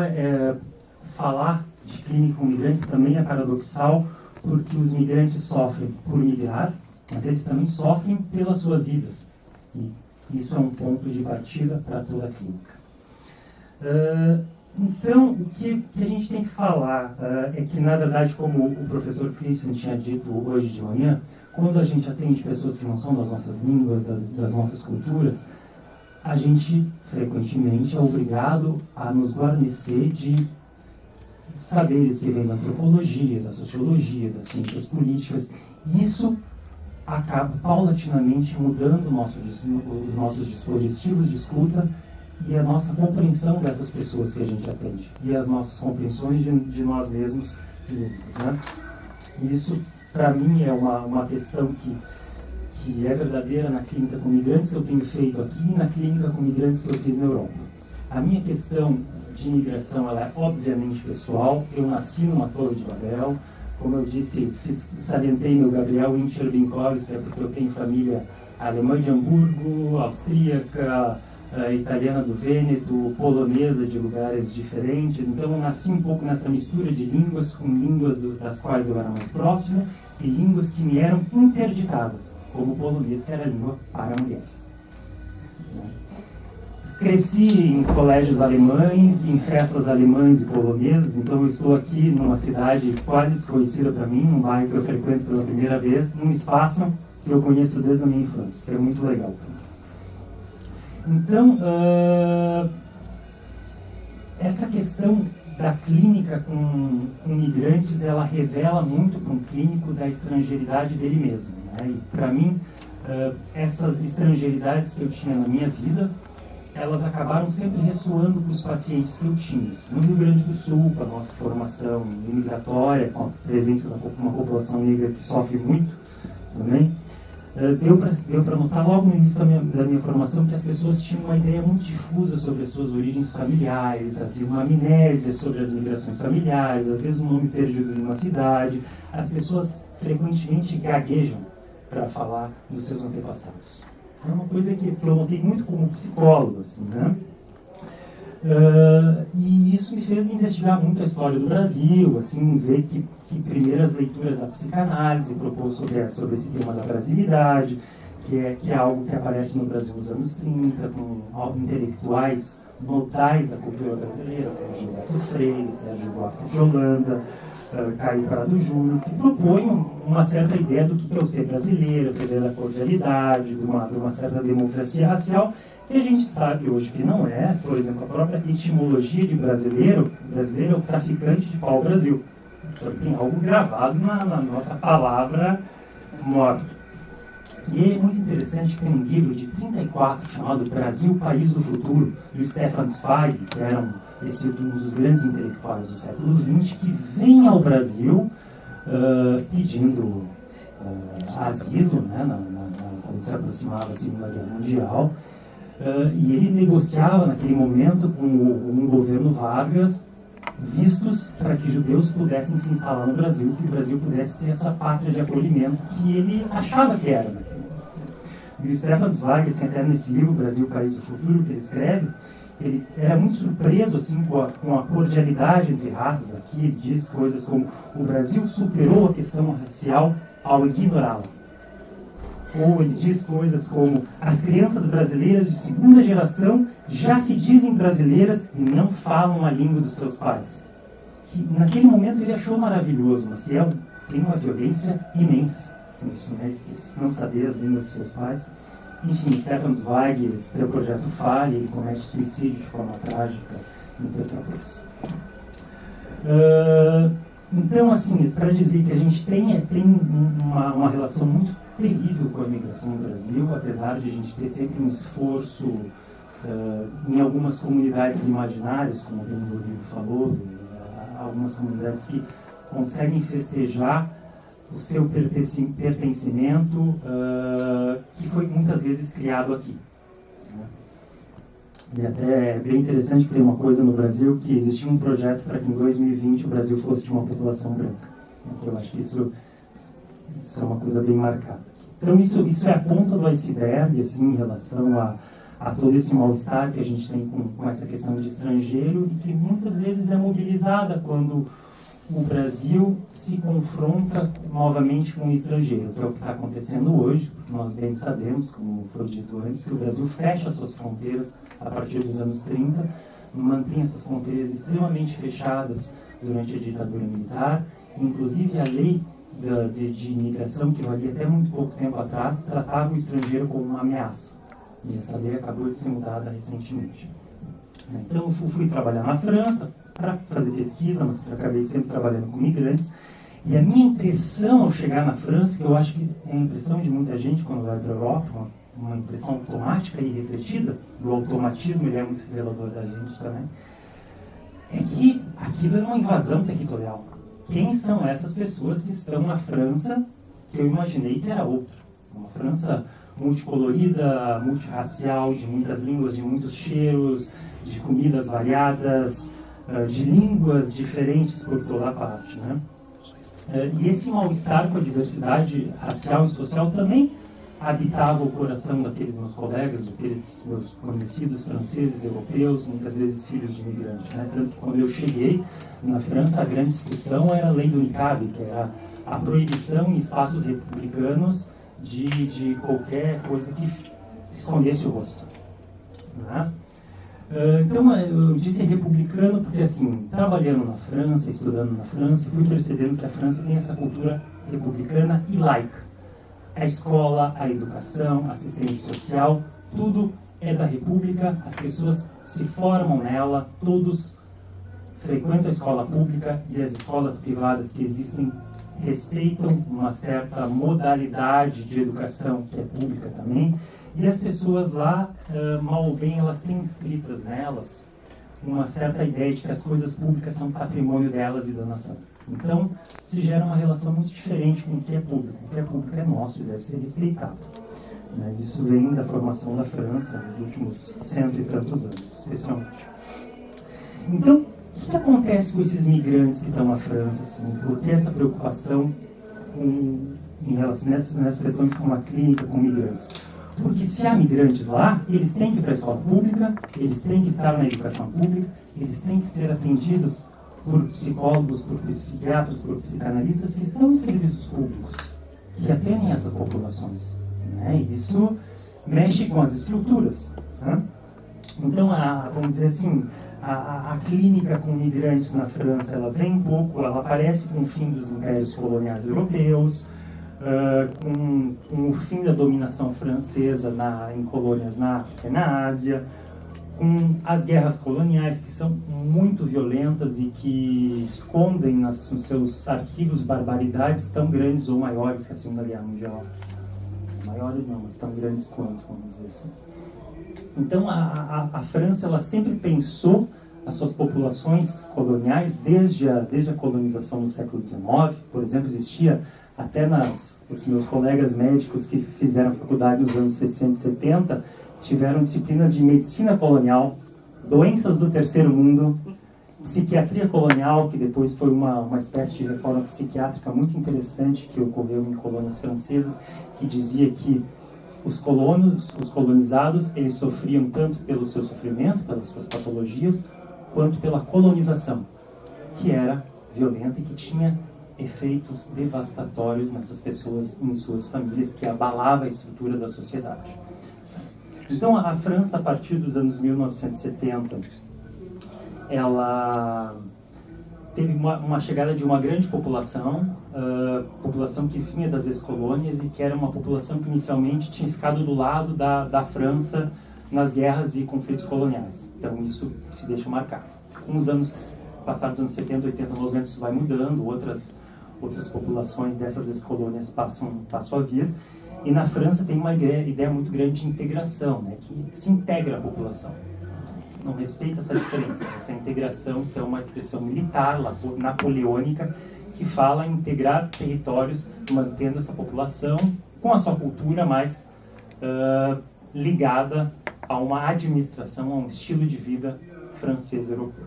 falar de clínica com migrantes também é paradoxal, porque os migrantes sofrem por migrar, mas eles também sofrem pelas suas vidas. E isso é um ponto de partida para toda a clínica. Então, o que a gente tem que falar é que, na verdade, como o professor Christian tinha dito hoje de manhã, quando a gente atende pessoas que não são das nossas línguas, das nossas culturas, a gente, frequentemente, é obrigado a nos guarnecer de saberes que vêm da antropologia, da sociologia, das ciências políticas. Isso acaba paulatinamente mudando os nossos dispositivos de escuta e a nossa compreensão dessas pessoas que a gente atende e as nossas compreensões de nós mesmos, né? Isso, para mim, é uma questão que é verdadeira na clínica com migrantes que eu tenho feito aqui e na clínica com migrantes que eu fiz na Europa. A minha questão de imigração, ela é obviamente pessoal. Eu nasci numa Torre de Babel. Como eu disse, salientei meu Gabriel Incher-Binkowski, porque eu tenho família alemã de Hamburgo, austríaca, italiana do Vêneto, polonesa de lugares diferentes. Então eu nasci um pouco nessa mistura de línguas, com línguas das quais eu era mais próximo e línguas que me eram interditadas, como o polonês, que era a língua para mulheres. Cresci em colégios alemães, em festas alemãs e polonesas, então eu estou aqui numa cidade quase desconhecida para mim, num bairro que eu frequento pela primeira vez, num espaço que eu conheço desde a minha infância, que é muito legal também. Então, essa questão da clínica com migrantes, ela revela muito para um clínico da estrangeiridade dele mesmo, né? E para mim, essas estrangeiridades que eu tinha na minha vida, elas acabaram sempre ressoando para os pacientes que eu tinha. No Rio Grande do Sul, com a nossa formação imigratória, com a presença de uma população negra que sofre muito também, deu para notar logo no início da minha formação que as pessoas tinham uma ideia muito difusa sobre as suas origens familiares, havia uma amnésia sobre as migrações familiares, às vezes um nome perdido em uma cidade. As pessoas frequentemente gaguejam para falar dos seus antepassados. É uma coisa que eu notei muito como psicólogo, assim, né? E isso me fez investigar muito a história do Brasil, assim, ver que primeiras leituras da psicanálise propôs sobre esse tema da brasilidade, que é algo que aparece no Brasil nos anos 30, com intelectuais nodais da cultura brasileira, como Gilberto Freire, Sérgio Buarque de Holanda, Caio Prado Júnior, que propõem uma certa ideia do que é o ser brasileiro, a ideia da cordialidade, de uma certa democracia racial, que a gente sabe hoje que não é. Por exemplo, a própria etimologia de brasileiro é o traficante de pau-brasil. Então tem algo gravado na nossa palavra morta. E é muito interessante que tem um livro de 34 chamado Brasil, País do Futuro, do Stefan Zweig, que era esse é um dos grandes intelectuais do século XX, que vem ao Brasil pedindo asilo, né, quando se aproximava a Segunda Guerra Mundial, e ele negociava naquele momento com o governo Vargas vistos para que judeus pudessem se instalar no Brasil, que o Brasil pudesse ser essa pátria de acolhimento que ele achava que era naquele momento. E o Stefan Zweig, assim, até nesse livro, Brasil, País do Futuro, que ele escreve, ele era muito surpreso assim, com a cordialidade entre raças aqui. Ele diz coisas como: o Brasil superou a questão racial ao ignorá-la. Ou ele diz coisas como: as crianças brasileiras de segunda geração já se dizem brasileiras e não falam a língua dos seus pais. Que naquele momento ele achou maravilhoso, mas que tem uma violência imensa nisso, né? Esquece, não saber a língua dos seus pais. Enfim, Stefan Zweig, seu projeto falha, ele comete suicídio de forma trágica em Petrópolis. Então, assim, para dizer que a gente tem uma relação muito terrível com a imigração no Brasil, apesar de a gente ter sempre um esforço em algumas comunidades imaginárias, como o Rodrigo falou, algumas comunidades que conseguem festejar o seu pertencimento, que foi muitas vezes criado aqui. E até é bem interessante que tem uma coisa no Brasil, que existia um projeto para que em 2020 o Brasil fosse de uma população branca. Eu acho que isso é uma coisa bem marcada. Então isso é a ponta do iceberg, assim, em relação a todo esse mal-estar que a gente tem com essa questão de estrangeiro, e que muitas vezes é mobilizada quando o Brasil se confronta novamente com o estrangeiro, que é o que está acontecendo hoje, porque nós bem sabemos, como foi dito antes, que o Brasil fecha suas fronteiras a partir dos anos 30, mantém essas fronteiras extremamente fechadas durante a ditadura militar. Inclusive a lei de imigração, que valia até muito pouco tempo atrás, tratava o estrangeiro como uma ameaça. E essa lei acabou de ser mudada recentemente. Então eu fui trabalhar na França para fazer pesquisa, mas acabei sempre trabalhando com migrantes. E a minha impressão ao chegar na França, que eu acho que é a impressão de muita gente quando vai para a Europa, uma impressão automática e refletida, do automatismo, ele é muito revelador da gente também, é que aquilo é uma invasão territorial. Quem são essas pessoas que estão na França, que eu imaginei que era outra? Uma França multicolorida, multirracial, de muitas línguas, de muitos cheiros, de comidas variadas, de línguas diferentes por toda a parte, né? E esse mal-estar com a diversidade racial e social também habitava o coração daqueles meus colegas, daqueles meus conhecidos franceses, europeus, muitas vezes filhos de imigrantes, né? Tanto que quando eu cheguei na França, a grande discussão era a lei do niqab, que era a proibição em espaços republicanos de qualquer coisa que escondesse o rosto, né? Então eu disse republicano porque, assim, trabalhando na França, estudando na França, fui percebendo que a França tem essa cultura republicana e laica. A escola, a educação, a assistência social, tudo é da República, as pessoas se formam nela, todos frequentam a escola pública, e as escolas privadas que existem respeitam uma certa modalidade de educação que é pública também. E as pessoas lá, mal ou bem, elas têm inscritas nelas uma certa ideia de que as coisas públicas são patrimônio delas e da nação. Então, se gera uma relação muito diferente com o que é público. O que é público é nosso e deve ser respeitado. Isso vem da formação da França nos últimos 100 e tantos anos, especialmente. Então, o que acontece com esses migrantes que estão na França? Assim, por que essa preocupação em relação nessas questões com a clínica, com migrantes? Porque se há migrantes lá, eles têm que ir para a escola pública, eles têm que estar na educação pública, eles têm que ser atendidos por psicólogos, por psiquiatras, por psicanalistas que estão em serviços públicos, que atendem essas populações, né? E isso mexe com as estruturas, né? Então, vamos dizer assim, a clínica com migrantes na França, ela vem um pouco, ela aparece com o fim dos impérios coloniais europeus, com o fim da dominação francesa em colônias na África e na Ásia, com as guerras coloniais, que são muito violentas e que escondem nos seus arquivos barbaridades tão grandes ou maiores que a Segunda Guerra Mundial. Maiores não, mas tão grandes quanto, vamos dizer assim. Então a França, ela sempre pensou as suas populações coloniais desde a colonização no século XIX. Por exemplo, existia até os meus colegas médicos que fizeram faculdade nos anos 60 e 70, tiveram disciplinas de medicina colonial, doenças do terceiro mundo, psiquiatria colonial, que depois foi uma espécie de reforma psiquiátrica muito interessante que ocorreu em colônias francesas, que dizia que os colonizados, eles sofriam tanto pelo seu sofrimento, pelas suas patologias, quanto pela colonização, que era violenta e que tinha efeitos devastatórios nessas pessoas e em suas famílias, que abalava a estrutura da sociedade. Então, a França, a partir dos anos 1970, ela teve uma chegada de uma grande população, população que vinha das ex-colônias e que era uma população que inicialmente tinha ficado do lado da França nas guerras e conflitos coloniais. Então, isso se deixa marcado. Uns anos passados, anos 70, 80, 90, isso vai mudando, outras populações dessas ex-colônias passam a vir. E na França tem uma ideia muito grande de integração, né, que se integra a população. Não respeita essa diferença, essa integração, que é uma expressão militar, napoleônica, que fala em integrar territórios, mantendo essa população com a sua cultura mais ligada a uma administração, a um estilo de vida francês-europeu.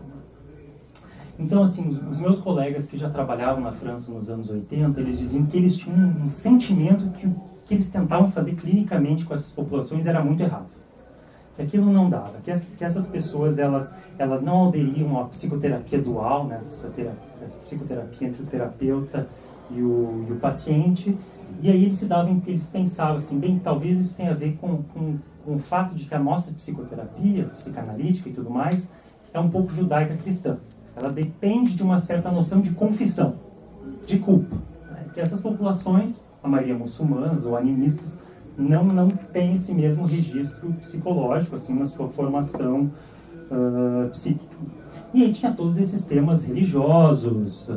Então, assim, os meus colegas que já trabalhavam na França nos anos 80, eles diziam que eles tinham um sentimento que eles tentavam fazer clinicamente com essas populações era muito errado. Que aquilo não dava, que essas pessoas elas não aderiam à psicoterapia dual, né, essa psicoterapia entre o terapeuta e o paciente, e aí eles pensavam assim, bem, talvez isso tenha a ver com o fato de que a nossa psicoterapia, psicanalítica e tudo mais, é um pouco judaica cristã. Ela depende de uma certa noção de confissão, de culpa, né, que essas populações, a maioria muçulmanas ou animistas, não tem esse mesmo registro psicológico, assim, na sua formação psíquica. E aí tinha todos esses temas religiosos,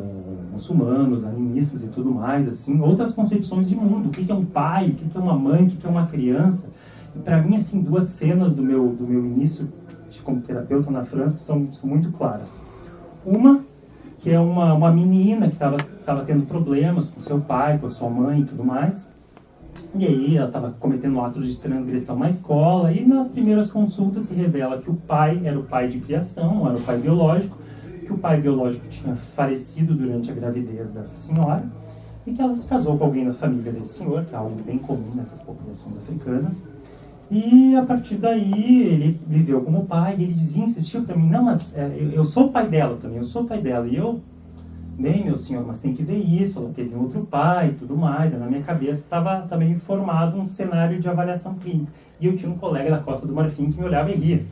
muçulmanos, animistas e tudo mais, assim, outras concepções de mundo, o que é um pai, o que é uma mãe, o que é uma criança. E para mim, assim, duas cenas do meu início como terapeuta na França são muito claras. Uma, que é uma menina que estava tendo problemas com seu pai, com a sua mãe e tudo mais. E aí ela estava cometendo atos de transgressão na escola, e nas primeiras consultas se revela que o pai era o pai de criação, não era o pai biológico, que o pai biológico tinha falecido durante a gravidez dessa senhora, e que ela se casou com alguém da família desse senhor, que é algo bem comum nessas populações africanas. E a partir daí ele viveu como pai, e ele insistiu para mim, não, mas eu sou o pai dela também, eu sou o pai dela, e eu... Bem, meu senhor, mas tem que ver isso, ela teve outro pai e tudo mais. E na minha cabeça estava também formado um cenário de avaliação clínica. E eu tinha um colega da Costa do Marfim que me olhava e ria.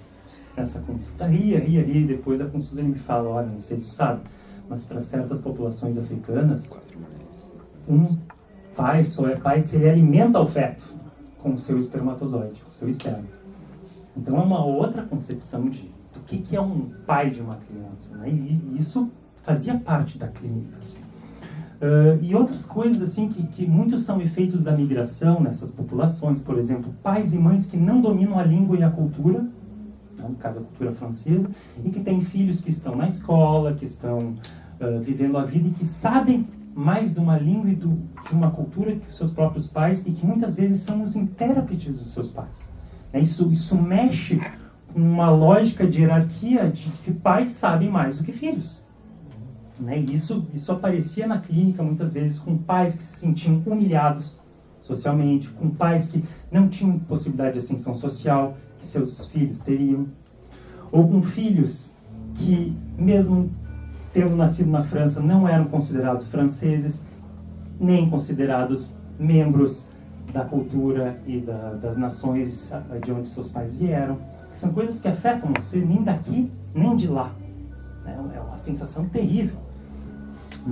Nessa consulta, ria. E depois da consulta ele me fala, olha, não sei se você sabe, mas para certas populações africanas, um pai só é pai se ele alimenta o feto com o seu espermatozoide, com o seu esperma. Então é uma outra concepção do que é um pai de uma criança, né? E isso fazia parte da clínica, assim. E outras coisas assim que muitos são efeitos da migração nessas populações, por exemplo, pais e mães que não dominam a língua e a cultura, né, no caso a cultura francesa, e que têm filhos que estão na escola, que estão vivendo a vida e que sabem mais de uma língua e de uma cultura que os seus próprios pais, e que muitas vezes são os intérpretes dos seus pais. Né, isso mexe com uma lógica de hierarquia de que pais sabem mais do que filhos. Né? E isso aparecia na clínica muitas vezes com pais que se sentiam humilhados socialmente, com pais que não tinham possibilidade de ascensão social que seus filhos teriam, ou com filhos que, mesmo tendo nascido na França, não eram considerados franceses, nem considerados membros da cultura e das nações de onde seus pais vieram. São coisas que afetam você nem daqui, nem de lá. É uma sensação terrível.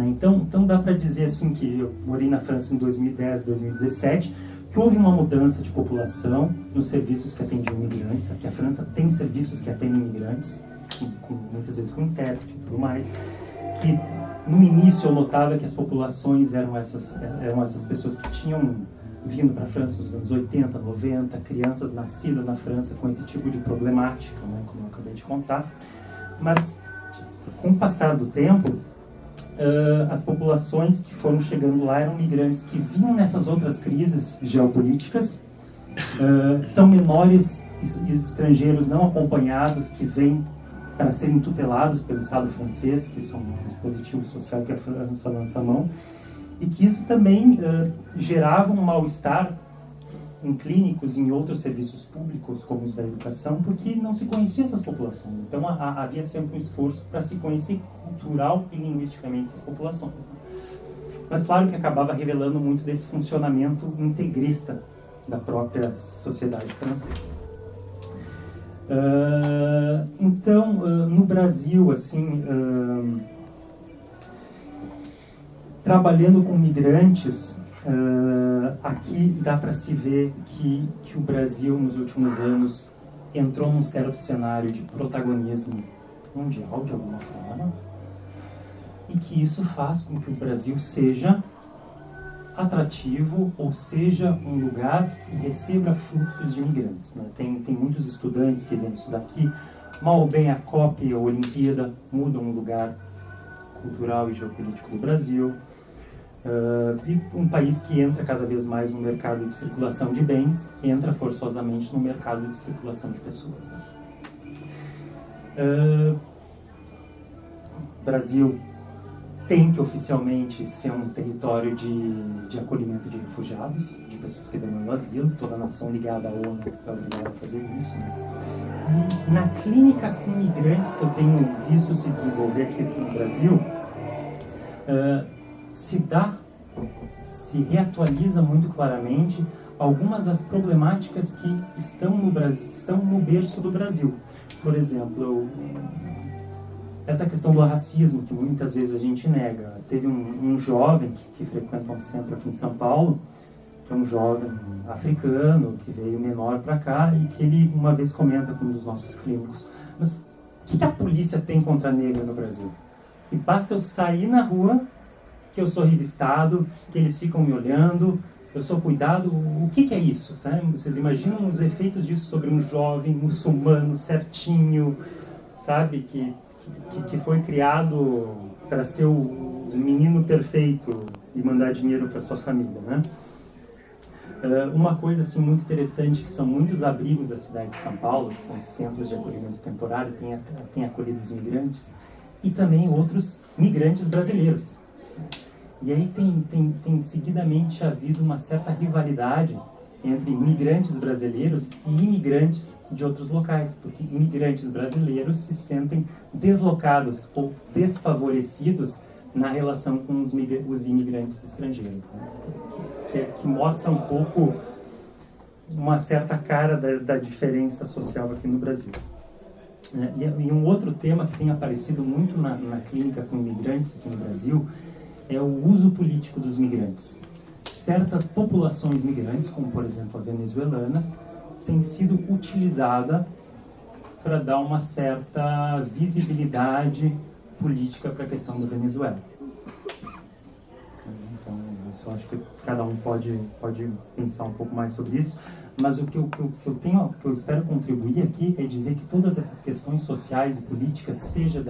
Então dá para dizer assim que eu morei na França em 2010, 2017, que houve uma mudança de população nos serviços que atendiam imigrantes. Aqui a França tem serviços que atendem imigrantes, muitas vezes com intérprete e tudo mais, que no início eu notava que as populações eram essas pessoas que tinham vindo para a França nos anos 80, 90, crianças nascidas na França com esse tipo de problemática, né, como eu acabei de contar. Mas, com o passar do tempo, as populações que foram chegando lá eram migrantes que vinham nessas outras crises geopolíticas, são menores estrangeiros não acompanhados que vêm para serem tutelados pelo Estado francês, que são um dispositivo social que a França lança a mão, e que isso também gerava um mal-estar em clínicos e em outros serviços públicos, como os da educação, porque não se conhecia essas populações. Então havia sempre um esforço para se conhecer cultural e linguisticamente essas populações, né? Mas claro que acabava revelando muito desse funcionamento integrista da própria sociedade francesa. Então, no Brasil, assim, trabalhando com migrantes, aqui dá para se ver que o Brasil, nos últimos anos, entrou num certo cenário de protagonismo mundial, de alguma forma, e que isso faz com que o Brasil seja atrativo, ou seja, um lugar que receba fluxos de imigrantes, né? Tem muitos estudantes que vêm estudar aqui, mal ou bem a COP e a Olimpíada mudam o lugar cultural e geopolítico do Brasil. E um país que entra cada vez mais no mercado de circulação de bens, entra forçosamente no mercado de circulação de pessoas, né? Brasil tem que oficialmente ser um território de acolhimento de refugiados, de pessoas que demandam asilo. Toda nação ligada à ONU é obrigada a fazer isso, né? E na clínica com migrantes que eu tenho visto se desenvolver aqui no Brasil, se reatualiza muito claramente algumas das problemáticas que estão no berço do Brasil. Por exemplo, essa questão do racismo, que muitas vezes a gente nega. Teve um jovem que frequenta um centro aqui em São Paulo, que é um jovem africano, que veio menor para cá, e que ele uma vez comenta com um dos nossos clínicos: mas o que a polícia tem contra negro no Brasil? Que basta eu sair na rua, que eu sou revistado, que eles ficam me olhando, eu sou cuidado. O que é isso? Sabe? Vocês imaginam os efeitos disso sobre um jovem muçulmano certinho, sabe, que foi criado para ser o menino perfeito e mandar dinheiro para sua família, né? Uma coisa assim muito interessante, que são muitos abrigos da cidade de São Paulo, que são centros de acolhimento temporário, tem acolhido os imigrantes, e também outros migrantes brasileiros. E aí tem seguidamente havido uma certa rivalidade entre imigrantes brasileiros e imigrantes de outros locais, porque imigrantes brasileiros se sentem deslocados ou desfavorecidos na relação com os imigrantes estrangeiros, né? Que mostra um pouco uma certa cara da diferença social aqui no Brasil. E um outro tema que tem aparecido muito na clínica com imigrantes aqui no Brasil é o uso político dos migrantes. Certas populações migrantes, como por exemplo a venezuelana, tem sido utilizada para dar uma certa visibilidade política para a questão da Venezuela. Então, isso eu acho que cada um pode pensar um pouco mais sobre isso, mas o que eu espero contribuir aqui é dizer que todas essas questões sociais e políticas, seja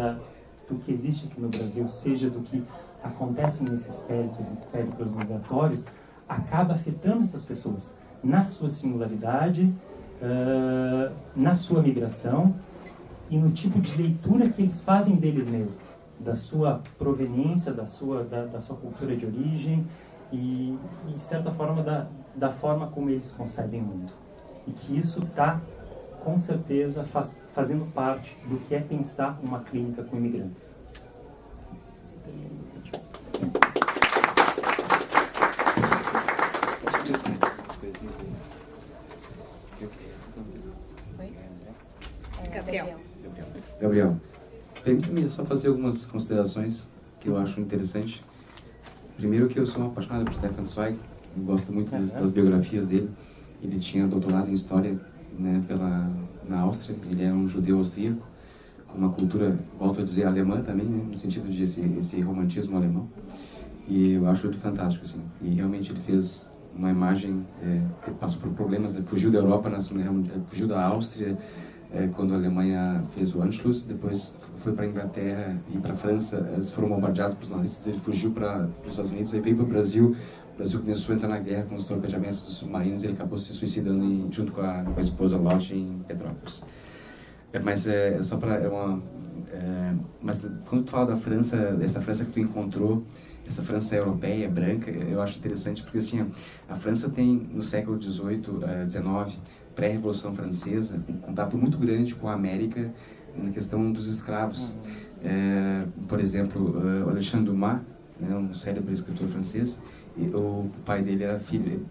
do que existe aqui no Brasil, seja do que acontece nesses périplos migratórios, acaba afetando essas pessoas na sua singularidade, na sua migração e no tipo de leitura que eles fazem deles mesmos, da sua proveniência, da sua cultura de origem e de certa forma, da forma como eles concebem o mundo. E que isso está, com certeza, fazendo parte do que é pensar uma clínica com imigrantes. Gabriel, permita-me só fazer algumas considerações que eu acho interessante. Primeiro, que eu sou apaixonado por Stefan Zweig, eu gosto muito das biografias dele. Ele tinha doutorado em História, né, na Áustria. Ele é um judeu austríaco, com uma cultura, volto a dizer, alemã também, né, no sentido de esse romantismo alemão. E eu acho ele fantástico, assim. E realmente ele fez uma imagem, passou por problemas, né, fugiu da Europa, fugiu da Áustria, quando a Alemanha fez o Anschluss, depois foi para a Inglaterra e para a França, eles foram bombardeados pelos nazistas, ele fugiu para os Estados Unidos, aí veio para o Brasil começou a entrar na guerra com os torpedeamentos dos submarinos e ele acabou se suicidando junto com a esposa Lott em Petrópolis. Mas só para mas quando tu fala da França, essa França que tu encontrou, essa França europeia, branca, eu acho interessante porque assim, a França tem no século XVIII, XIX, pré-revolução francesa, um contato muito grande com a América na questão dos escravos. Por exemplo, Alexandre Dumas, né, um célebre escritor francês, o pai dele era filho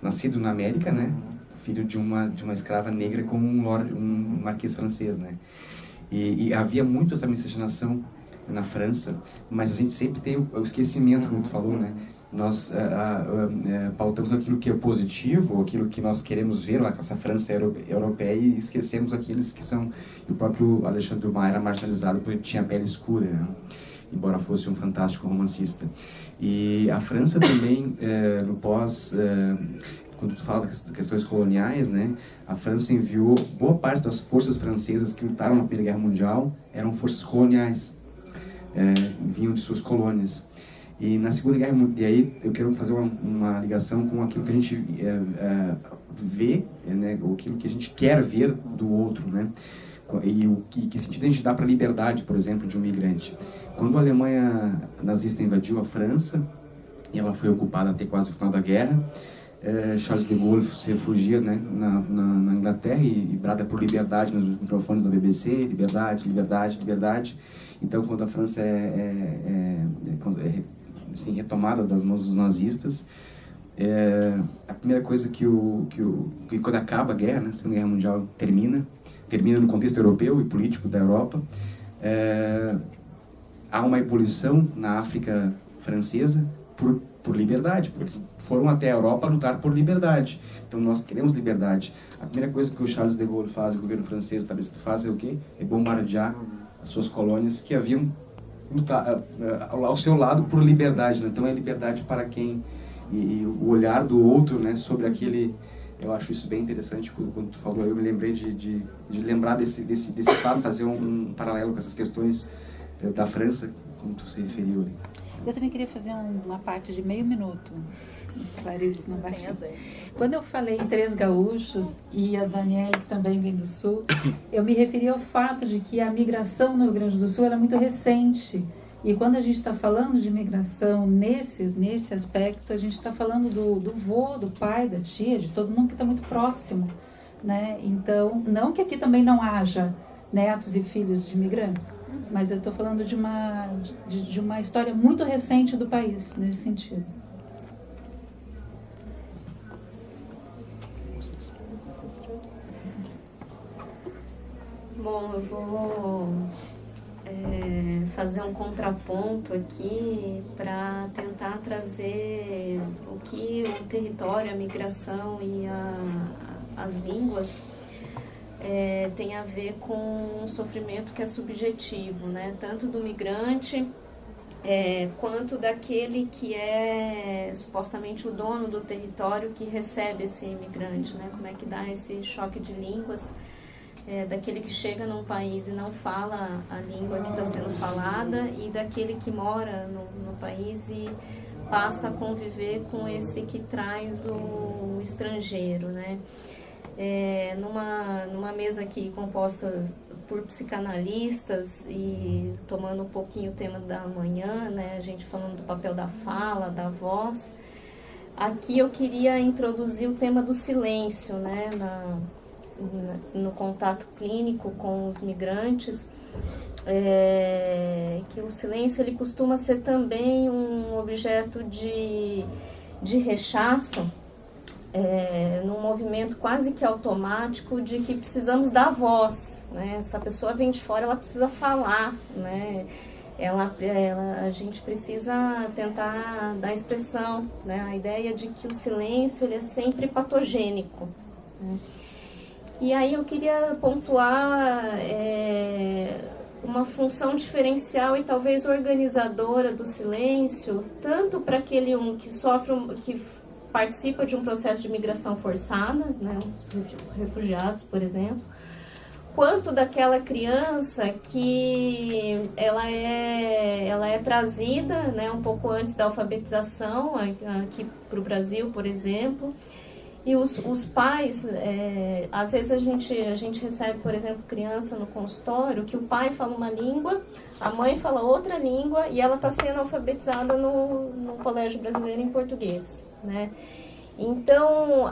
nascido na América, né, filho de uma escrava negra com um marquês francês, né. E havia muito essa miscigenação na França, mas a gente sempre tem o esquecimento, como tu falou, né? Nós pautamos aquilo que é positivo, aquilo que nós queremos ver lá com essa França europeia e esquecemos aqueles que são... O próprio Alexandre Dumas era marginalizado porque tinha pele escura, né? Embora fosse um fantástico romancista. E a França também, no pós... quando tu fala das questões coloniais, né, a França enviou boa parte das forças francesas que lutaram na Primeira Guerra Mundial eram forças coloniais, vinham de suas colônias. E na Segunda Guerra Mundial, e aí eu quero fazer uma ligação com aquilo que a gente vê, né, ou aquilo que a gente quer ver do outro, né, e que sentido a gente dá para a liberdade, por exemplo, de um migrante. Quando a Alemanha nazista invadiu a França, e ela foi ocupada até quase o final da guerra, Charles de Gaulle se refugia, né, na Inglaterra e brada por liberdade nos microfones da BBC, liberdade, liberdade, liberdade. Então, quando a França assim, retomada das mãos dos nazistas, a primeira coisa que quando acaba a guerra, né, a Segunda Guerra Mundial termina no contexto europeu e político da Europa, há uma ebulição na África francesa por liberdade, porque eles foram até a Europa lutar por liberdade. Então nós queremos liberdade. A primeira coisa que o Charles de Gaulle faz, o governo francês estabelecido faz, é o quê? É bombardear as suas colônias que haviam lutado ao seu lado por liberdade, né? Então é liberdade para quem? E o olhar do outro, né, sobre aquele... Eu acho isso bem interessante. Quando tu falou, eu me lembrei de lembrar desse fato, fazer um paralelo com essas questões da França, como tu se referiu ali. Eu também queria fazer uma parte de meio minuto, Clarice, não vai. Quando eu falei em Três Gaúchos, e a Daniela, que também vem do Sul, eu me referi ao fato de que a migração no Rio Grande do Sul ela é muito recente. E quando a gente está falando de migração nesse aspecto, a gente está falando do vô, do pai, da tia, de todo mundo que está muito próximo, né? Então, não que aqui também não haja netos e filhos de imigrantes, mas eu estou falando de uma história muito recente do país, nesse sentido. Bom, eu vou fazer um contraponto aqui para tentar trazer o que o território, a migração e as línguas tem a ver com um sofrimento que é subjetivo, né? Tanto do migrante quanto daquele que é supostamente o dono do território que recebe esse imigrante, né? Como é que dá esse choque de línguas daquele que chega num país e não fala a língua que está sendo falada e daquele que mora no país e passa a conviver com esse que traz o estrangeiro, né? Numa mesa aqui composta por psicanalistas e tomando um pouquinho o tema da manhã, né, a gente falando do papel da fala, da voz, aqui eu queria introduzir o tema do silêncio, né, no contato clínico com os migrantes, que o silêncio ele costuma ser também um objeto de rechaço, num movimento quase que automático de que precisamos dar voz, né? Essa pessoa vem de fora, ela precisa falar, né? A gente precisa tentar dar expressão, né? A ideia de que o silêncio ele é sempre patogênico, né? E aí eu queria pontuar uma função diferencial e talvez organizadora do silêncio, tanto para aquele que sofre, que participa de um processo de migração forçada, né, os refugiados, por exemplo, quanto daquela criança que ela é trazida, né, um pouco antes da alfabetização, aqui para o Brasil, por exemplo, e os pais, às vezes a gente recebe, por exemplo, criança no consultório, que o pai fala uma língua, a mãe fala outra língua, e ela está sendo alfabetizada no colégio brasileiro em português, né? Então,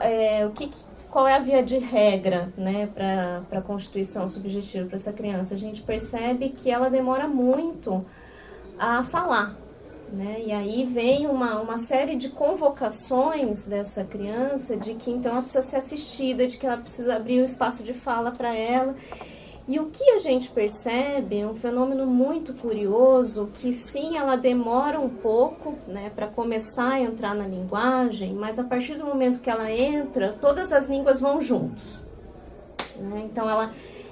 qual é a via de regra, né, para a constituição subjetiva para essa criança? A gente percebe que ela demora muito a falar, né? E aí vem uma série de convocações dessa criança de que então ela precisa ser assistida, de que ela precisa abrir um espaço de fala para ela. E o que a gente percebe é um fenômeno muito curioso, que sim, ela demora um pouco, né, para começar a entrar na linguagem, mas a partir do momento que ela entra, todas as línguas vão juntos, né? Então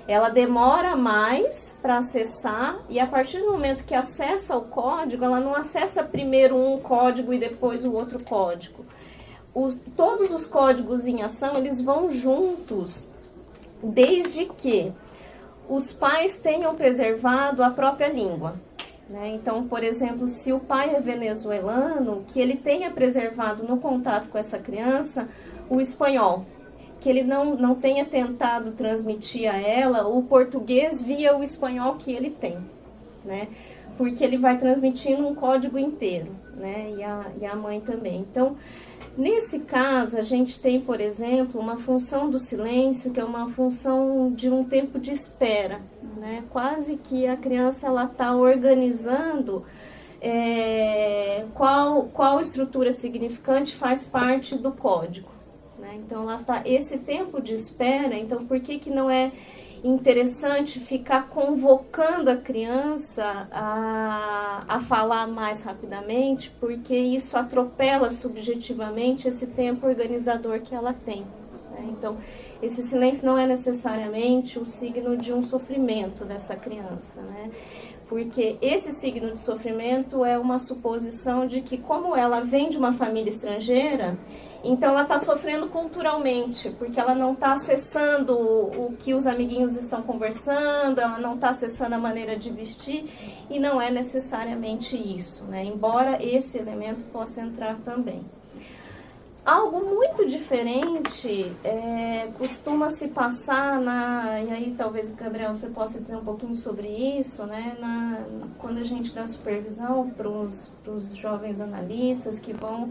ela demora mais para acessar, e a partir do momento que acessa o código, ela não acessa primeiro um código e depois o outro código. Todos os códigos em ação, eles vão juntos, desde que os pais tenham preservado a própria língua, né? Então, por exemplo, se o pai é venezuelano, que ele tenha preservado no contato com essa criança o espanhol, que ele não tenha tentado transmitir a ela o português via o espanhol que ele tem, né? Porque ele vai transmitindo um código inteiro, né? E a mãe também. Então, nesse caso, a gente tem, por exemplo, uma função do silêncio, que é uma função de um tempo de espera, né? Quase que a criança está organizando qual estrutura significante faz parte do código, né? Então, esse tempo de espera, então por que não é interessante ficar convocando a criança a falar mais rapidamente, porque isso atropela subjetivamente esse tempo organizador que ela tem, né? Então, esse silêncio não é necessariamente o signo de um sofrimento dessa criança, né? Porque esse signo de sofrimento é uma suposição de que, como ela vem de uma família estrangeira, então ela está sofrendo culturalmente, porque ela não está acessando o que os amiguinhos estão conversando, ela não está acessando a maneira de vestir, e não é necessariamente isso, né? Embora esse elemento possa entrar também. Algo muito diferente costuma se passar e aí talvez, Gabriel, você possa dizer um pouquinho sobre isso, né? Quando a gente dá supervisão para os jovens analistas que vão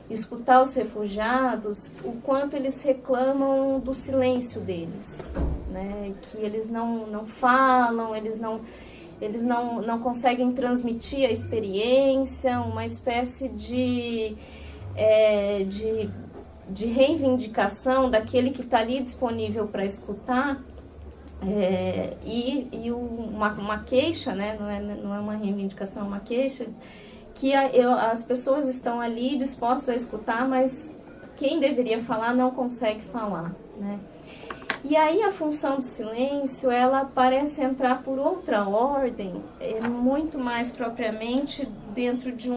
escutar os refugiados, o quanto eles reclamam do silêncio deles, né? Que eles não falam, eles não conseguem transmitir a experiência, uma espécie de reivindicação daquele que está ali disponível para escutar, uma queixa, né? Não é uma reivindicação, é uma queixa, que as pessoas estão ali dispostas a escutar, mas quem deveria falar não consegue falar, né? E aí a função do silêncio, ela parece entrar por outra ordem, muito mais propriamente dentro de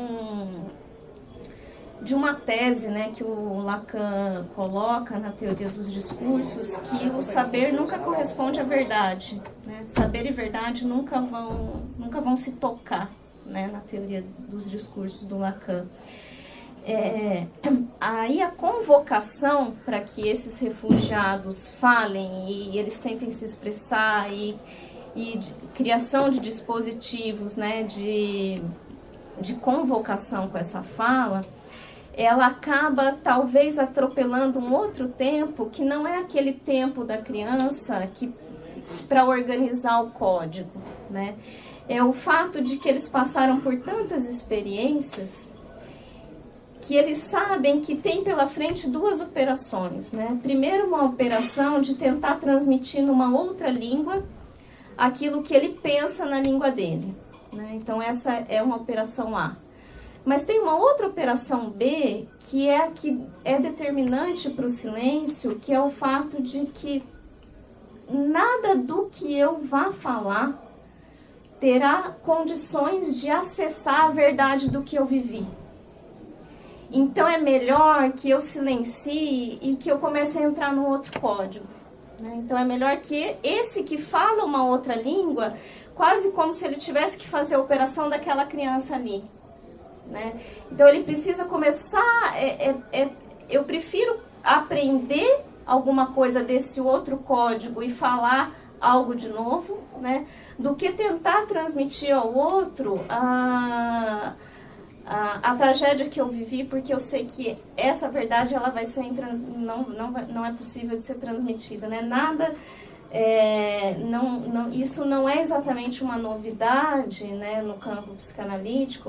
uma tese, né, que o Lacan coloca na teoria dos discursos, que o saber nunca corresponde à verdade, né? Saber e verdade nunca vão se tocar, né, na teoria dos discursos do Lacan. Aí a convocação para que esses refugiados falem e eles tentem se expressar e criação de dispositivos, né, de convocação com essa fala, ela acaba talvez atropelando um outro tempo que não é aquele tempo da criança para organizar o código, né? É o fato de que eles passaram por tantas experiências que eles sabem que tem pela frente duas operações, né? Primeiro, uma operação de tentar transmitir numa outra língua aquilo que ele pensa na língua dele, né? Então essa é uma operação A. Mas tem uma outra operação B, que é a que é determinante para o silêncio, que é o fato de que nada do que eu vá falar terá condições de acessar a verdade do que eu vivi. então é melhor que eu silencie e que eu comece a entrar no outro código. Né? Então é melhor que esse que fala uma outra língua, quase como se ele tivesse que fazer a operação daquela criança ali. Né? Então ele precisa começar, eu prefiro aprender alguma coisa desse outro código e falar algo de novo, né? Do que tentar transmitir ao outro a tragédia que eu vivi, porque eu sei que essa verdade ela vai ser não é possível de ser transmitida, né? Nada, isso não é exatamente uma novidade, né? No campo psicanalítico,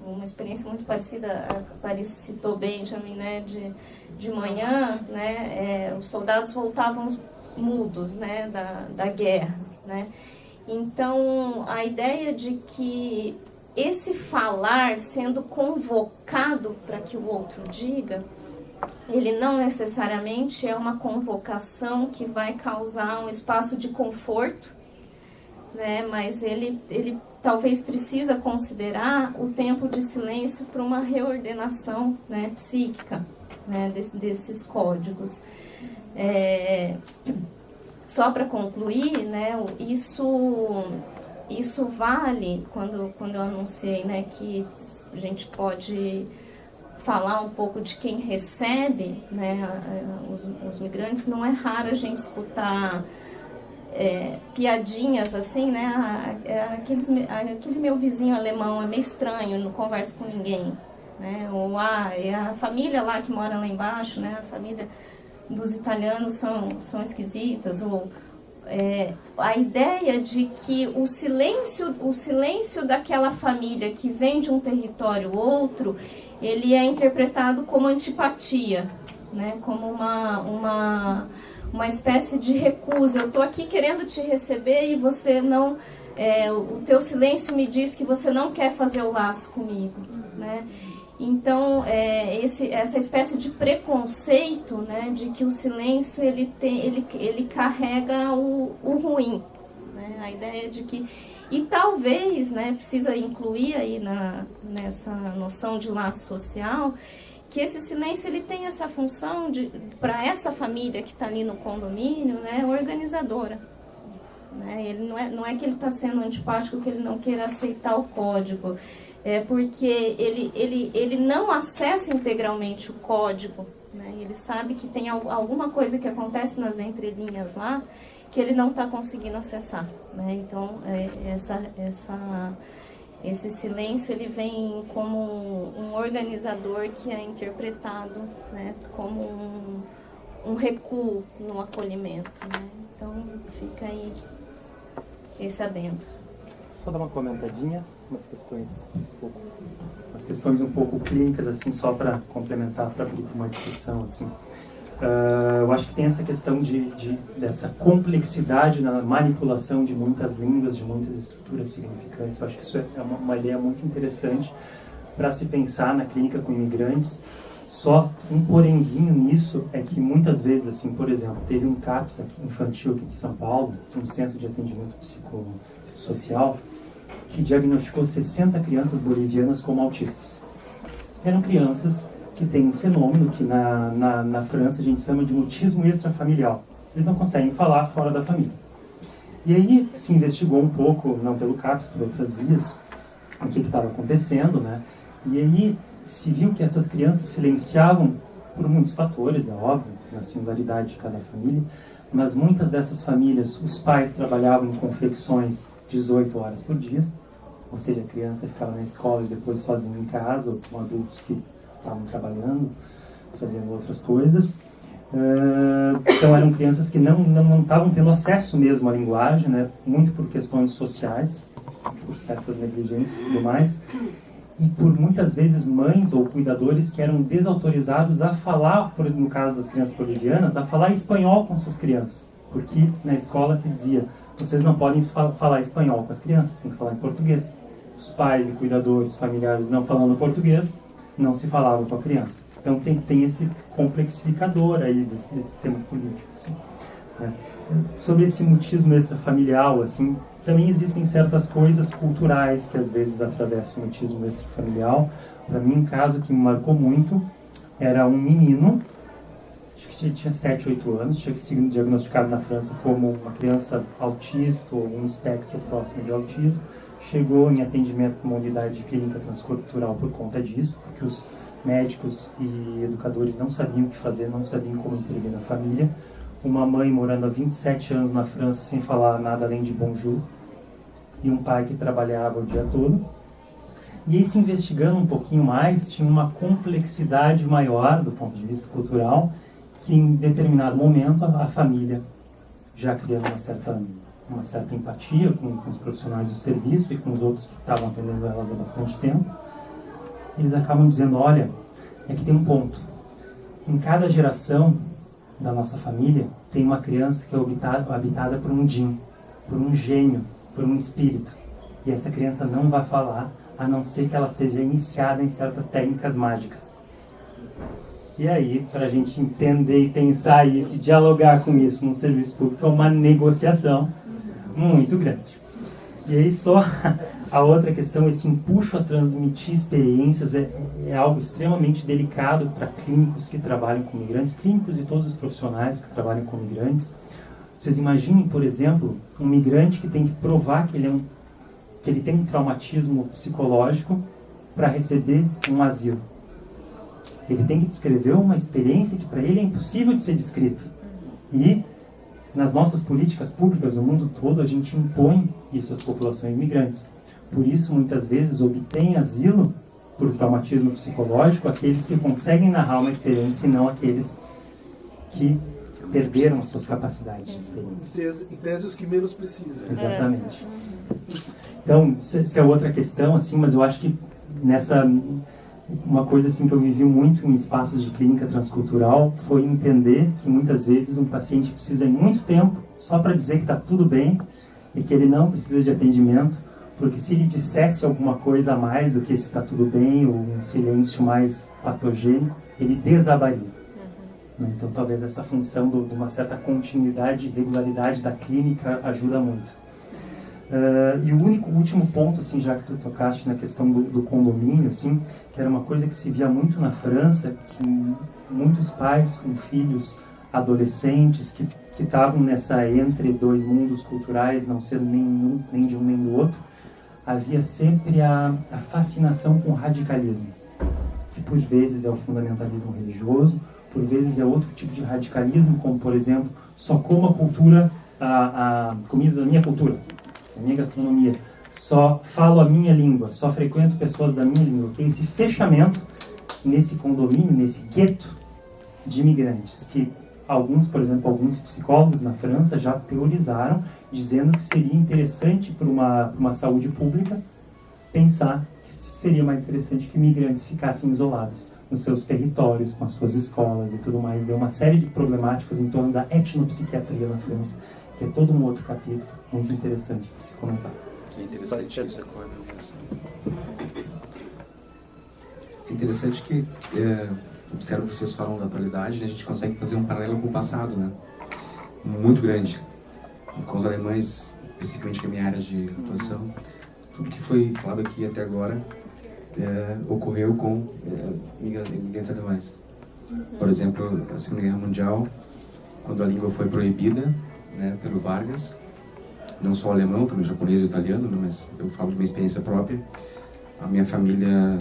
uma experiência muito parecida, a Clarice citou Benjamin, né? De manhã, né? Os soldados voltavam mudos, né? Da guerra, né? Então, a ideia de que esse falar sendo convocado para que o outro diga, ele não necessariamente é uma convocação que vai causar um espaço de conforto, né? Mas ele talvez precisa considerar o tempo de silêncio para uma reordenação, né, psíquica, né, desses códigos. Só para concluir, né, isso vale, quando eu anunciei, né, que a gente pode falar um pouco de quem recebe, né, os migrantes. Não é raro a gente escutar piadinhas assim, né, aquele meu vizinho alemão é meio estranho, não conversa com ninguém, né, ou a família lá que mora lá embaixo, né, a família dos italianos são esquisitas, ou a ideia de que o silêncio daquela família que vem de um território outro, ele é interpretado como antipatia, né? Como uma espécie de recusa. Eu estou aqui querendo te receber e você não... o teu silêncio me diz que você não quer fazer o laço comigo, né? Então, essa espécie de preconceito, né, de que o silêncio ele carrega o ruim, né? A ideia de que... E talvez, né, precisa incluir aí nessa noção de laço social, que esse silêncio ele tem essa função para essa família que está ali no condomínio, né, organizadora. Né? Ele não é que ele está sendo antipático, que ele não queira aceitar o código. Porque ele não acessa integralmente o código, né? Ele sabe que tem alguma coisa que acontece nas entrelinhas lá que ele não está conseguindo acessar, né? Então, esse silêncio ele vem como um organizador que é interpretado, né, como um recuo no acolhimento, né? Então, fica aí esse adendo. Só dar uma comentadinha, umas questões um pouco clínicas, assim, só para complementar, para abrir uma discussão, assim. Eu acho que tem essa questão dessa complexidade na manipulação de muitas línguas, de muitas estruturas significantes. Eu acho que isso é uma ideia muito interessante para se pensar na clínica com imigrantes. Só um porémzinho nisso é que muitas vezes, assim, por exemplo, teve um CAPS infantil aqui de São Paulo, um centro de atendimento psicossocial, que diagnosticou 60 crianças bolivianas como autistas. Eram crianças que têm um fenômeno que na França a gente chama de mutismo extrafamiliar. Eles não conseguem falar fora da família. E aí se investigou um pouco, não pelo CAPS, por outras vias, o que estava acontecendo, né? E aí se viu que essas crianças silenciavam por muitos fatores, é óbvio, na singularidade de cada família, mas muitas dessas famílias, os pais trabalhavam em confecções 18 horas por dia, ou seja, a criança ficava na escola e depois sozinha em casa, ou com adultos que estavam trabalhando, fazendo outras coisas. Então eram crianças que não estavam tendo acesso mesmo à linguagem, né? Muito por questões sociais, por certas negligências e tudo mais, e por muitas vezes mães ou cuidadores que eram desautorizados a falar, no caso das crianças bolivianas, a falar espanhol com suas crianças, porque na escola se dizia: vocês não podem falar espanhol com as crianças, tem que falar em português. Os pais e cuidadores, familiares não falando português, não se falavam com a criança. Então tem esse complexificador aí desse tema político. Assim, né? sobre esse mutismo extrafamiliar, assim, também existem certas coisas culturais que às vezes atravessam o mutismo extrafamiliar. Para mim, um caso que me marcou muito era um menino, acho que tinha 7, 8 anos, tinha sido diagnosticado na França como uma criança autista ou um espectro próximo de autismo. Chegou em atendimento com uma unidade de clínica transcultural por conta disso, porque os médicos e educadores não sabiam o que fazer, não sabiam como intervir na família. Uma mãe morando há 27 anos na França sem falar nada além de bonjour, e um pai que trabalhava o dia todo. E aí, se investigando um pouquinho mais, tinha uma complexidade maior do ponto de vista cultural, que em determinado momento a família, já criando uma certa empatia com os profissionais do serviço e com os outros que estavam atendendo elas há bastante tempo, eles acabam dizendo, olha, é que tem um ponto. Em cada geração da nossa família, tem uma criança que é habitada por um djinn, por um gênio, por um espírito. E essa criança não vai falar, a não ser que ela seja iniciada em certas técnicas mágicas. E aí, para a gente entender e pensar isso, e dialogar com isso num serviço público, é uma negociação muito grande. E aí só a outra questão, esse empuxo a transmitir experiências é algo extremamente delicado para clínicos que trabalham com migrantes, clínicos e todos os profissionais que trabalham com migrantes. Vocês imaginem, por exemplo, um migrante que tem que provar que ele tem um traumatismo psicológico para receber um asilo. Ele tem que descrever uma experiência que para ele é impossível de ser descrita. E nas nossas políticas públicas no mundo todo, a gente impõe isso às populações migrantes. Por isso, muitas vezes, obtém asilo por traumatismo psicológico aqueles que conseguem narrar uma experiência e não aqueles que perderam as suas capacidades de experiência. Em tese, os que menos precisam. Exatamente. Então, essa é outra questão, assim, mas eu acho que uma coisa assim que eu vivi muito em espaços de clínica transcultural foi entender que muitas vezes um paciente precisa de muito tempo só para dizer que está tudo bem e que ele não precisa de atendimento, porque se ele dissesse alguma coisa a mais do que se está tudo bem ou um silêncio mais patogênico, ele desabaria. Então talvez essa função de uma certa continuidade e regularidade da clínica ajuda muito. E o último ponto, assim, já que tu tocaste na questão do condomínio, assim, que era uma coisa que se via muito na França, que muitos pais com filhos adolescentes que estavam nessa entre dois mundos culturais, não sendo nem de um nem do outro, havia sempre a fascinação com o radicalismo, que por vezes é o fundamentalismo religioso, por vezes é outro tipo de radicalismo, como por exemplo, só como a comida da minha cultura, da minha gastronomia, só falo a minha língua, só frequento pessoas da minha língua. Tem esse fechamento nesse condomínio, nesse gueto de imigrantes, que alguns psicólogos na França já teorizaram, dizendo que seria interessante para uma saúde pública pensar que seria mais interessante que imigrantes ficassem isolados nos seus territórios, com as suas escolas e tudo mais. Deu uma série de problemáticas em torno da etnopsiquiatria na França, que é todo um outro capítulo muito interessante de se comentar. Que interessante isso. É interessante que, observo que vocês falam da atualidade, né, a gente consegue fazer um paralelo com o passado, né? Muito grande. Com os alemães, especificamente que é a minha área de atuação, tudo que foi falado aqui até agora ocorreu com imigrantes alemães. Por exemplo, na Segunda Guerra Mundial, quando a língua foi proibida, né, pelo Vargas, não só o alemão, também o japonês e o italiano, né, mas eu falo de uma experiência própria. A minha família,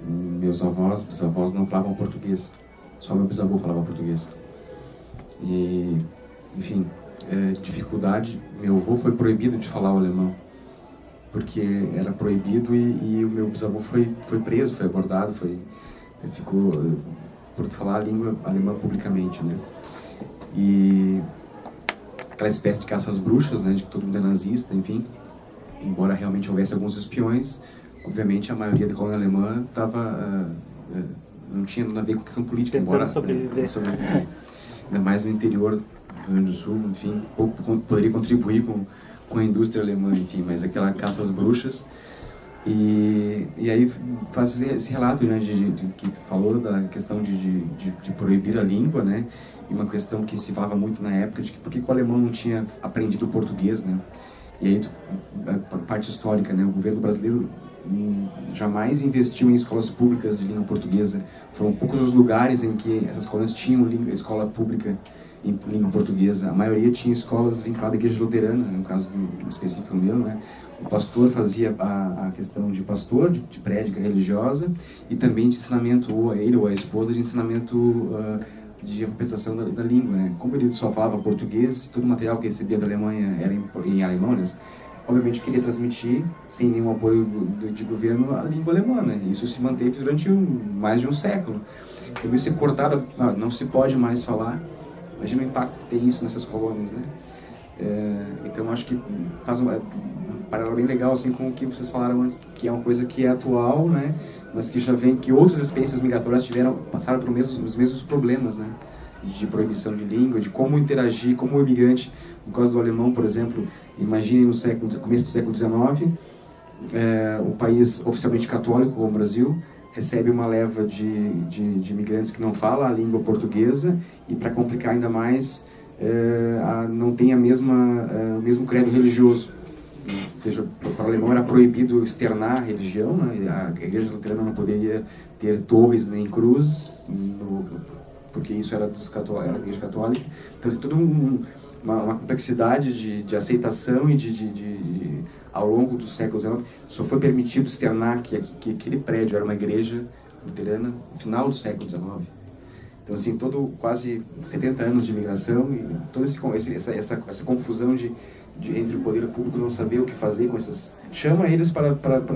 meus avós, bisavós não falavam português, só meu bisavô falava português. E, enfim, dificuldade, meu avô foi proibido de falar o alemão, porque era proibido e o meu bisavô foi preso, foi abordado, ficou por falar a língua alemã publicamente, né? E aquela espécie de caça às bruxas, né, de que todo mundo é nazista, enfim, embora realmente houvesse alguns espiões, obviamente a maioria da colônia alemã não tinha nada a ver com questão política, embora sobreviver. Ainda mais no interior do Rio Grande do Sul, enfim, pouco poderia contribuir com a indústria alemã, enfim, mas aquela caça às bruxas E aí faz esse relato, né, que tu falou da questão de proibir a língua, né, e uma questão que se falava muito na época de que por que o alemão não tinha aprendido o português, né. E aí, a parte histórica, né, o governo brasileiro jamais investiu em escolas públicas de língua portuguesa. Foram poucos os lugares em que essas escolas tinham escola pública em língua portuguesa. A maioria tinha escolas vinculadas à igreja luterana, no caso do específico meu, né. O pastor fazia a questão de pastor, de prédica religiosa, e também de ensinamento, ou ele ou a esposa, de ensinamento de alfabetização da língua, né. Como ele só falava português, todo o material que recebia da Alemanha era em alemão, né, obviamente queria transmitir, sem nenhum apoio de governo, a língua alemã, né. Isso se manteve durante mais de um século. Então isso é cortado, não se pode mais falar. Imagina o impacto que tem isso nessas colônias, né. Então acho que faz um paralelo bem legal assim com o que vocês falaram antes, que é uma coisa que é atual, né, mas que já vem que outras experiências migratórias passaram por os mesmos problemas, né, de proibição de língua, de como interagir, como o imigrante, no caso do alemão, por exemplo, imagine no começo do século XIX, o país oficialmente católico, como o Brasil, recebe uma leva de imigrantes que não falam a língua portuguesa e, para complicar ainda mais, não tem o mesmo credo religioso. Ou seja, para o alemão era proibido externar a religião, né? A igreja luterana não poderia ter torres nem cruzes, porque isso era da igreja católica. Então, tem toda uma complexidade de aceitação e ao longo dos séculos XIX, só foi permitido externar que aquele prédio era uma igreja luterana no final do século XIX. Então, assim, quase 70 anos de imigração e toda essa confusão entre o poder público não saber o que fazer com essas... Chama eles para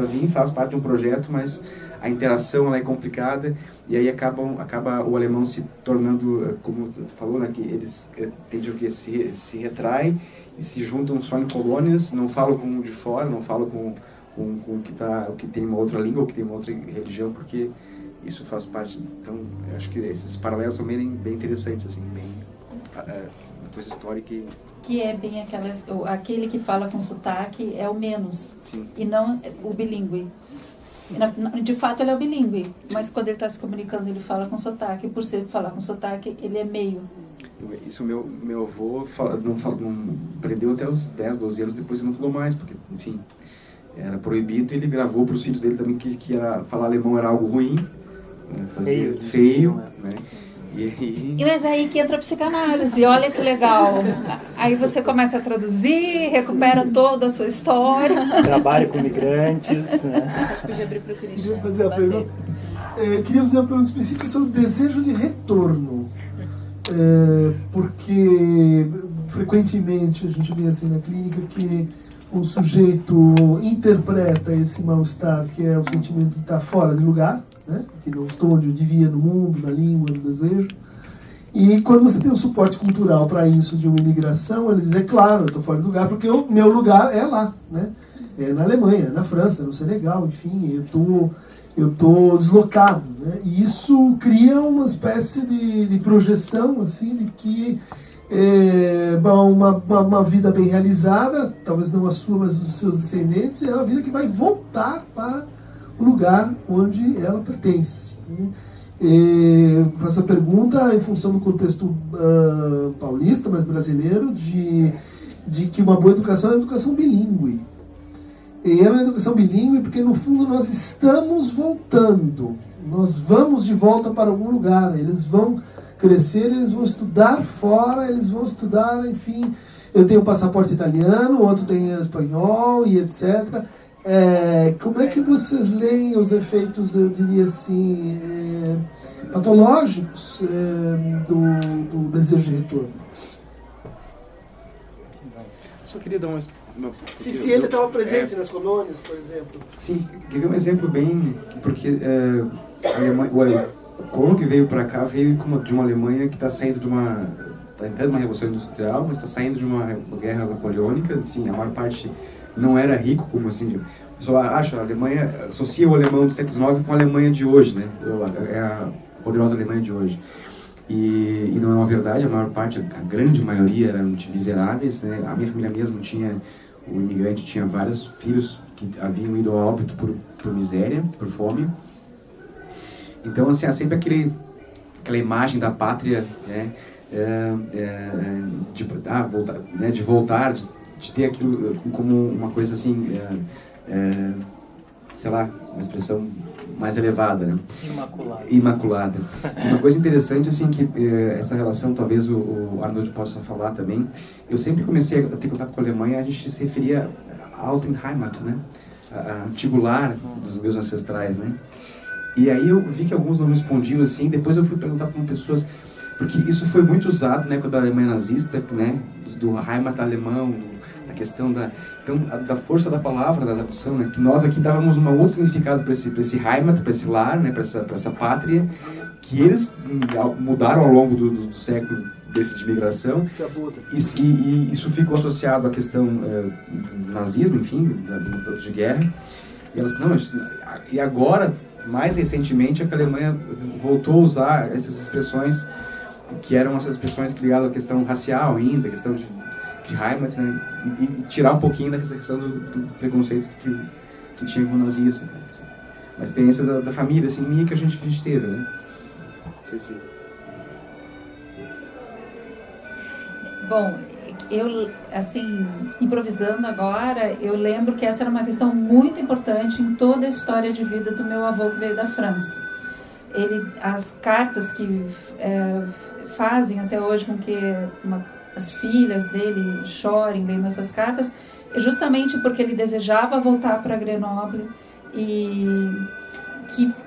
vir, faz parte de um projeto, mas a interação ela é complicada e aí acaba o alemão se tornando, como tu falou, né, que eles tendem que se retraem e se juntam só em colônias, não falam com o de fora, não falam com o que tem uma outra língua ou que tem uma outra religião, porque isso faz parte. Então, eu acho que esses paralelos são bem interessantes, assim, bem uma coisa histórica que é bem aquele que fala com sotaque é o menos. Sim. E não o bilíngue. De fato ele é o bilíngue, mas quando ele está se comunicando ele fala com sotaque, por ser falar com sotaque ele é meio. Isso meu avô não aprendeu até os 10, 12 anos, depois ele não falou mais, porque, enfim, era proibido, e ele gravou para os filhos dele também que falar alemão era algo ruim, fazia feio, né? Mas aí que entra a psicanálise, olha que legal. Aí você começa a traduzir, recupera toda a sua história. Trabalha com migrantes, né? Acho que podia abrir para o Cristian. Queria fazer a pergunta. Queria fazer uma pergunta específica sobre o desejo de retorno. Porque frequentemente a gente vê assim na clínica que o sujeito interpreta esse mal-estar, que é o sentimento de estar fora de lugar, né? Que não estou onde eu devia no mundo, na língua, no desejo. E quando você tem um suporte cultural para isso de uma imigração, ele diz, é claro, eu estou fora de lugar porque o meu lugar é lá, né? É na Alemanha, na França, no Senegal, enfim, eu tô deslocado, né? E isso cria uma espécie de projeção, assim, de que uma vida bem realizada, talvez não a sua, mas dos seus descendentes, é uma vida que vai voltar para o lugar onde ela pertence. Faço a pergunta em função do contexto paulista, mas brasileiro, de que uma boa educação é uma educação bilíngue. E é uma educação bilíngue porque, no fundo, nós estamos voltando. Nós vamos de volta para algum lugar. Eles vão crescer, eles vão estudar fora, eles vão estudar, enfim. Eu tenho passaporte italiano, o outro tem espanhol e etc. Como é que vocês leem os efeitos, eu diria assim, patológicos do desejo de retorno? Só queria dar se ele estava presente nas colônias, por exemplo. Sim, queria um exemplo bem... Porque o colono que veio para cá veio de uma Alemanha que está saindo está entrando numa revolução industrial, mas está saindo de uma guerra napoleônica. Enfim, a maior parte não era rico, como assim... O pessoal acha, a Alemanha... Associa o alemão do século XIX com a Alemanha de hoje, né? É a poderosa Alemanha de hoje. E não é uma verdade, a maior parte, a grande maioria eram miseráveis, né? A minha família mesmo o imigrante tinha vários filhos que haviam ido a óbito por miséria, por fome. Então, assim, há sempre aquela imagem da pátria, né, de voltar, de ter aquilo como uma coisa assim, sei lá, uma expressão mais elevada, né? Imaculada. Uma coisa interessante, assim, que essa relação, talvez o Arnold possa falar também, eu sempre comecei a ter contato com a Alemanha, a gente se referia a Alten Heimat, né? A antigo lar dos meus ancestrais, né? E aí eu vi que alguns não respondiam assim, depois eu fui perguntar para pessoas, porque isso foi muito usado na época da Alemanha nazista, né? Do Heimat alemão, a questão da força da palavra, da tradução, né? Que nós aqui dávamos um outro significado para esse Heimat, para esse lar, né? Para essa pátria, que eles mudaram ao longo do século de migração, e isso ficou associado à questão do nazismo, enfim, de guerra. E elas, não, e agora, mais recentemente, a Alemanha voltou a usar essas expressões, que eram essas expressões ligadas à questão racial ainda, a questão de Heimat, né? E tirar um pouquinho dessa questão do preconceito que tinha com o nazismo. Né? Assim, uma experiência da família, assim, minha, que a gente teve, né? Não sei se... Bom, eu, assim, improvisando agora, eu lembro que essa era uma questão muito importante em toda a história de vida do meu avô que veio da França. As cartas que fazem até hoje com que as filhas dele chorem lendo essas cartas, é justamente porque ele desejava voltar para Grenoble e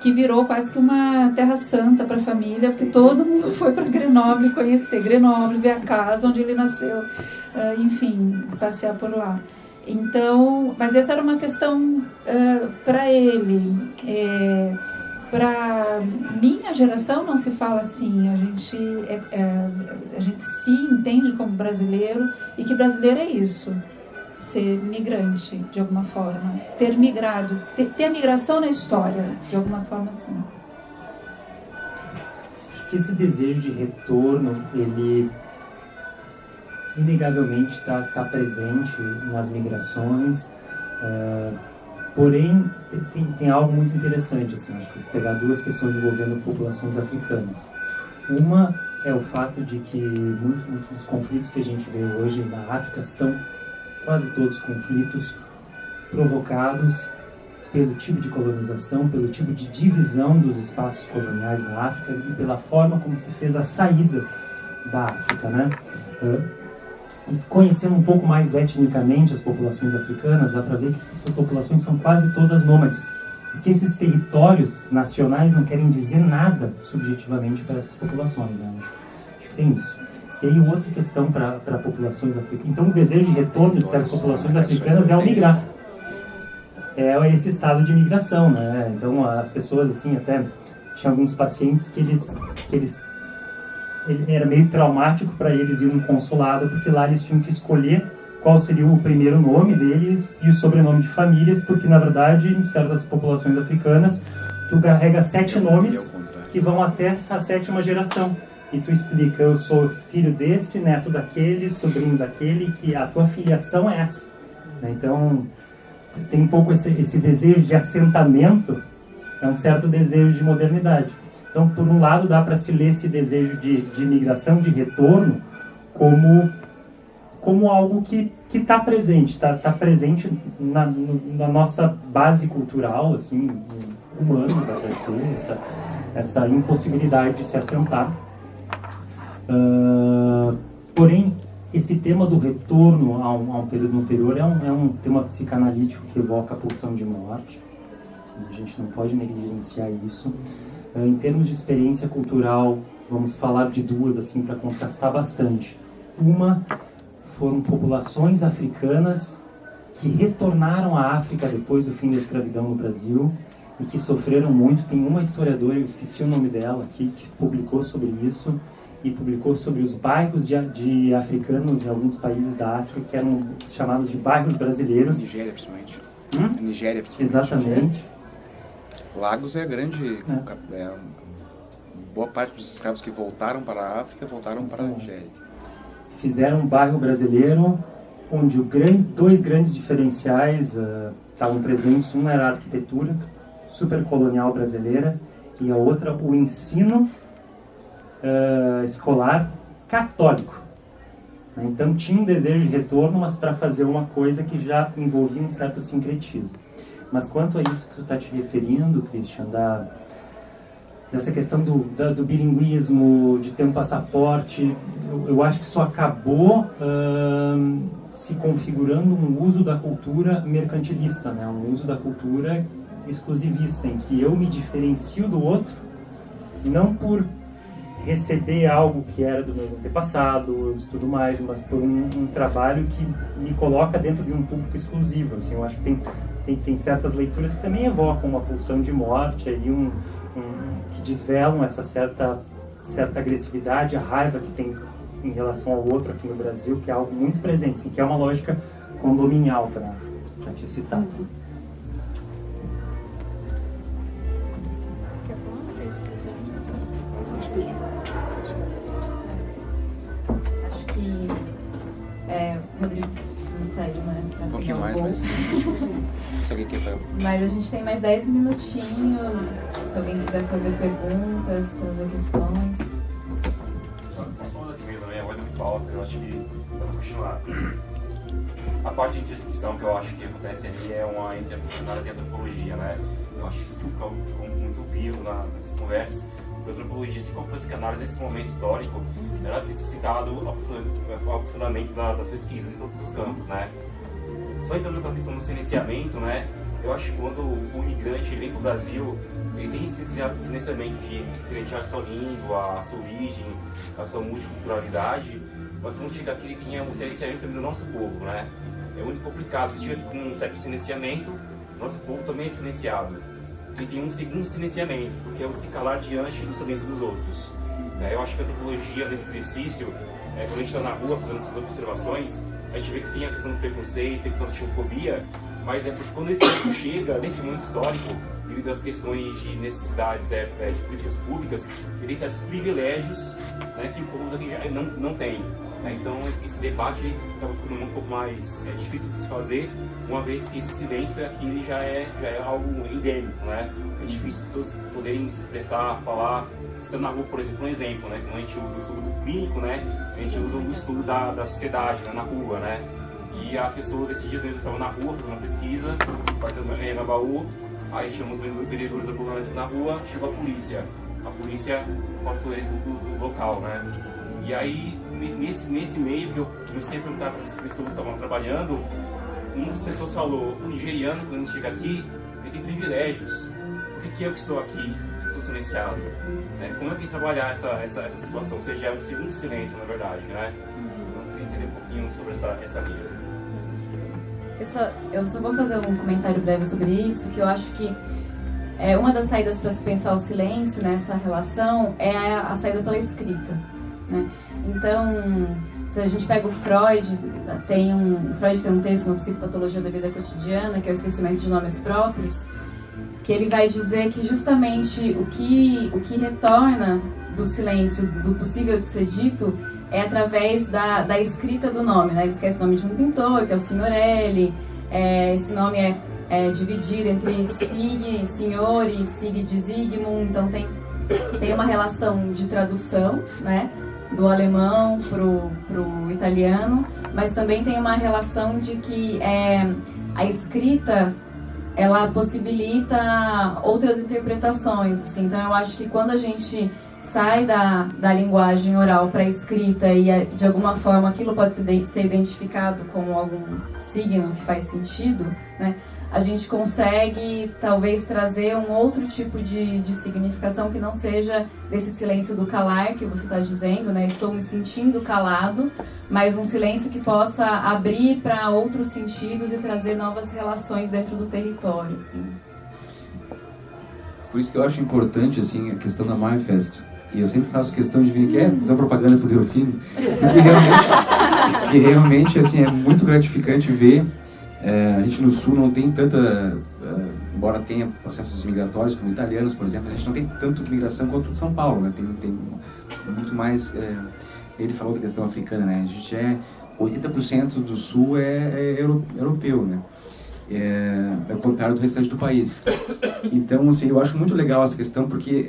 que virou quase que uma terra santa para a família, porque todo mundo foi para Grenoble conhecer Grenoble, ver a casa onde ele nasceu, enfim, passear por lá. Então, mas essa era uma questão para ele. Para minha geração não se fala assim, a gente se entende como brasileiro, e que brasileiro é isso, ser migrante de alguma forma, ter migrado, ter a migração na história, de alguma forma assim. Acho que esse desejo de retorno, ele inegavelmente está presente nas migrações, porém tem algo muito interessante, assim, acho que vou pegar duas questões envolvendo populações africanas. Uma é o fato de que muitos dos conflitos que a gente vê hoje na África são quase todos conflitos provocados pelo tipo de colonização, pelo tipo de divisão dos espaços coloniais na África e pela forma como se fez a saída da África, né? E conhecendo um pouco mais etnicamente as populações africanas, dá para ver que essas populações são quase todas nômades e que esses territórios nacionais não querem dizer nada subjetivamente para essas populações, né? Acho que tem isso. E aí, outra questão para populações africanas. Então, o desejo de retorno de certas populações africanas é o migrar. É esse estado de migração, né? Então, as pessoas, assim, até tinha alguns pacientes que era meio traumático para eles ir no consulado, porque lá eles tinham que escolher qual seria o primeiro nome deles e o sobrenome de famílias, porque, na verdade, em certas populações africanas, tu carrega 7 nomes que vão até a 7ª geração. E tu explica, eu sou filho desse, neto daquele, sobrinho daquele, que a tua filiação é essa. Então, tem um pouco esse desejo de assentamento, é um certo desejo de modernidade. Então, por um lado, dá para se ler esse desejo de migração, de retorno, como algo que está presente, está presente na nossa base cultural, assim, humana, dá para dizer, essa impossibilidade de se assentar. Porém, esse tema do retorno a um período anterior é um tema psicanalítico que evoca a pulsão de morte. A gente não pode negligenciar isso. Em termos de experiência cultural, vamos falar de duas assim para contrastar bastante. Uma foram populações africanas que retornaram à África depois do fim da escravidão no Brasil e que sofreram muito. Tem uma historiadora, eu esqueci o nome dela aqui, que publicou sobre isso. E publicou sobre os bairros de africanos em alguns países da África que eram chamados de bairros brasileiros. Nigéria, principalmente. Nigéria, principalmente. Exatamente. Lagos é grande. Boa parte dos escravos que voltaram para a África voltaram para a Nigéria. Fizeram um bairro brasileiro onde dois grandes diferenciais estavam presentes. Uma era a arquitetura supercolonial brasileira e a outra o ensino escolar católico. Então tinha um desejo de retorno, mas para fazer uma coisa que já envolvia um certo sincretismo. Mas quanto a isso que tu está te referindo, Christian, dessa questão do bilinguismo, de ter um passaporte, eu acho que isso acabou se configurando um uso da cultura mercantilista, né? Um uso da cultura exclusivista, em que eu me diferencio do outro, não por receber algo que era do meu antepassado e tudo mais, mas por um trabalho que me coloca dentro de um público exclusivo. Assim, eu acho que tem certas leituras que também evocam uma pulsão de morte, aí que desvelam essa certa agressividade, a raiva que tem em relação ao outro aqui no Brasil, que é algo muito presente, assim, que é uma lógica condominial, para te citar. Acho que o Rodrigo precisa sair, né? Um pouquinho mais, mas se alguém quer falar. Mas a gente tem mais 10 minutinhos, se alguém quiser fazer perguntas, trazer questões. Posso falar daqui mesmo, a voz é muito alta, eu acho que vamos continuar. A parte de intersecção que eu acho que acontece ali é uma entre a psicanálise e a antropologia, né? Eu acho que isso ficou muito vivo nessas conversas. A antropologia, assim como a psicanálise nesse momento histórico, ela tem suscitado o aprofundamento das pesquisas em todos os campos, né? Só entrando naquela questão do silenciamento, né? Eu acho que quando o imigrante vem para o Brasil, ele tem esse silenciamento de referente à sua língua, à sua origem, à sua multiculturalidade, mas quando chega aqui ele tem um silenciamento também do nosso povo, né? É muito complicado, porque chega aqui com um certo silenciamento, nosso povo também é silenciado. Ele tem um segundo silenciamento, porque é o se calar diante do silêncio dos outros. Eu acho que a antropologia, nesse exercício, quando a gente está na rua fazendo essas observações, a gente vê que tem a questão do preconceito, tem a questão da xenofobia, mas é porque quando esse momento chega, nesse momento histórico, devido às questões de necessidades de políticas públicas, ele tem certos privilégios, né, que o povo daqui já não tem. Então, esse debate acaba ficando um pouco mais difícil de se fazer, uma vez que esse silêncio aqui já é algo endêmico, né? É difícil as pessoas poderem se expressar, falar. Citando na rua, por exemplo, um exemplo, né? Quando a gente usa o estudo clínico, né? A gente usa o estudo da sociedade, né? Na rua, né? E as pessoas, esses dias mesmo, estavam na rua fazendo uma pesquisa, na baú, aí chamamos os vereadores ambulantes na rua, chegou a polícia afastou eles do local, né? E aí, nesse meio que eu comecei a perguntar para as pessoas que estavam trabalhando, uma das pessoas falou: o nigeriano, quando ele chega aqui, ele tem privilégios. Por que eu que estou aqui sou silenciado? Como é que trabalhar essa situação? Ou seja, é um segundo silêncio, na verdade, né? Então, eu queria entender um pouquinho sobre essa linha. Eu só vou fazer um comentário breve sobre isso, que eu acho que uma das saídas para se pensar o silêncio nessa relação é a saída pela escrita, né? Então, se a gente pega o Freud, tem um texto no Psicopatologia da Vida Cotidiana, que é o esquecimento de nomes próprios, que ele vai dizer que justamente o que retorna do silêncio, do possível de ser dito, é através da escrita do nome, né? Ele esquece o nome de um pintor, que é o Signorelli. Esse nome é dividido entre Sig, Signore e Sig de Zygmunt. Então tem uma relação de tradução, né? Do alemão pro italiano, mas também tem uma relação de que a escrita ela possibilita outras interpretações, assim. Então eu acho que quando a gente sai da linguagem oral para a escrita e de alguma forma aquilo pode ser identificado como algum signo que faz sentido, né? A gente consegue talvez trazer um outro tipo de significação que não seja desse silêncio do calar que você está dizendo, né? Estou me sentindo calado, mas um silêncio que possa abrir para outros sentidos e trazer novas relações dentro do território, assim. Por isso que eu acho importante, assim, a questão da Manifest. E eu sempre faço questão de vir aqui, fazer uma propaganda pro Delfino, porque realmente assim, é muito gratificante ver. A gente no Sul não tem tanta, embora tenha processos migratórios como italianos, por exemplo, a gente não tem tanto migração quanto São Paulo, né? Tem muito mais. Ele falou da questão africana, né? A gente 80% do Sul é europeu, né? ao contrário do restante do país. Então, assim, eu acho muito legal essa questão, porque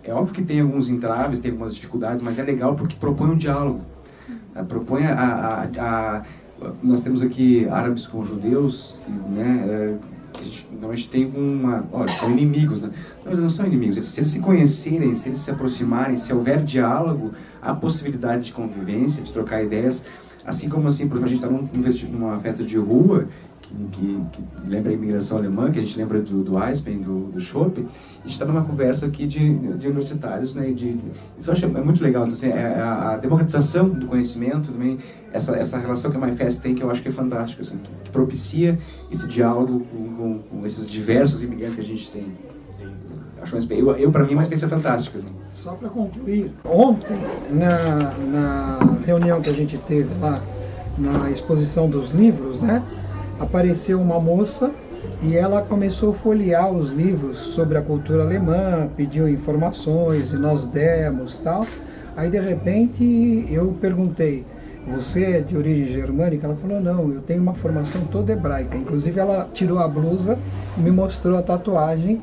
é óbvio que tem alguns entraves, tem algumas dificuldades, mas é legal porque propõe um diálogo. Propõe nós temos aqui árabes com judeus, né? A gente normalmente tem olha, são inimigos, né? Não, eles não são inimigos. Se eles se conhecerem, se eles se aproximarem, se houver diálogo, há possibilidade de convivência, de trocar ideias. Assim como, assim, por exemplo, a gente está numa festa de rua, que lembra a imigração alemã, que a gente lembra do Eisbein, do Schopp, a gente está numa conversa aqui de universitários, né? Isso eu acho muito legal. Então, assim, a democratização do conhecimento, também, essa relação que a MyFest tem, que eu acho que é fantástica, assim, que propicia esse diálogo com esses diversos imigrantes que a gente tem. Acho para mim, é uma experiência fantástica. Assim. Só para concluir, ontem, na reunião que a gente teve lá, na exposição dos livros, né? Apareceu uma moça e ela começou a folhear os livros sobre a cultura alemã, pediu informações e nós demos tal. Aí de repente eu perguntei, você é de origem germânica? Ela falou, não, eu tenho uma formação toda hebraica. Inclusive ela tirou a blusa e me mostrou a tatuagem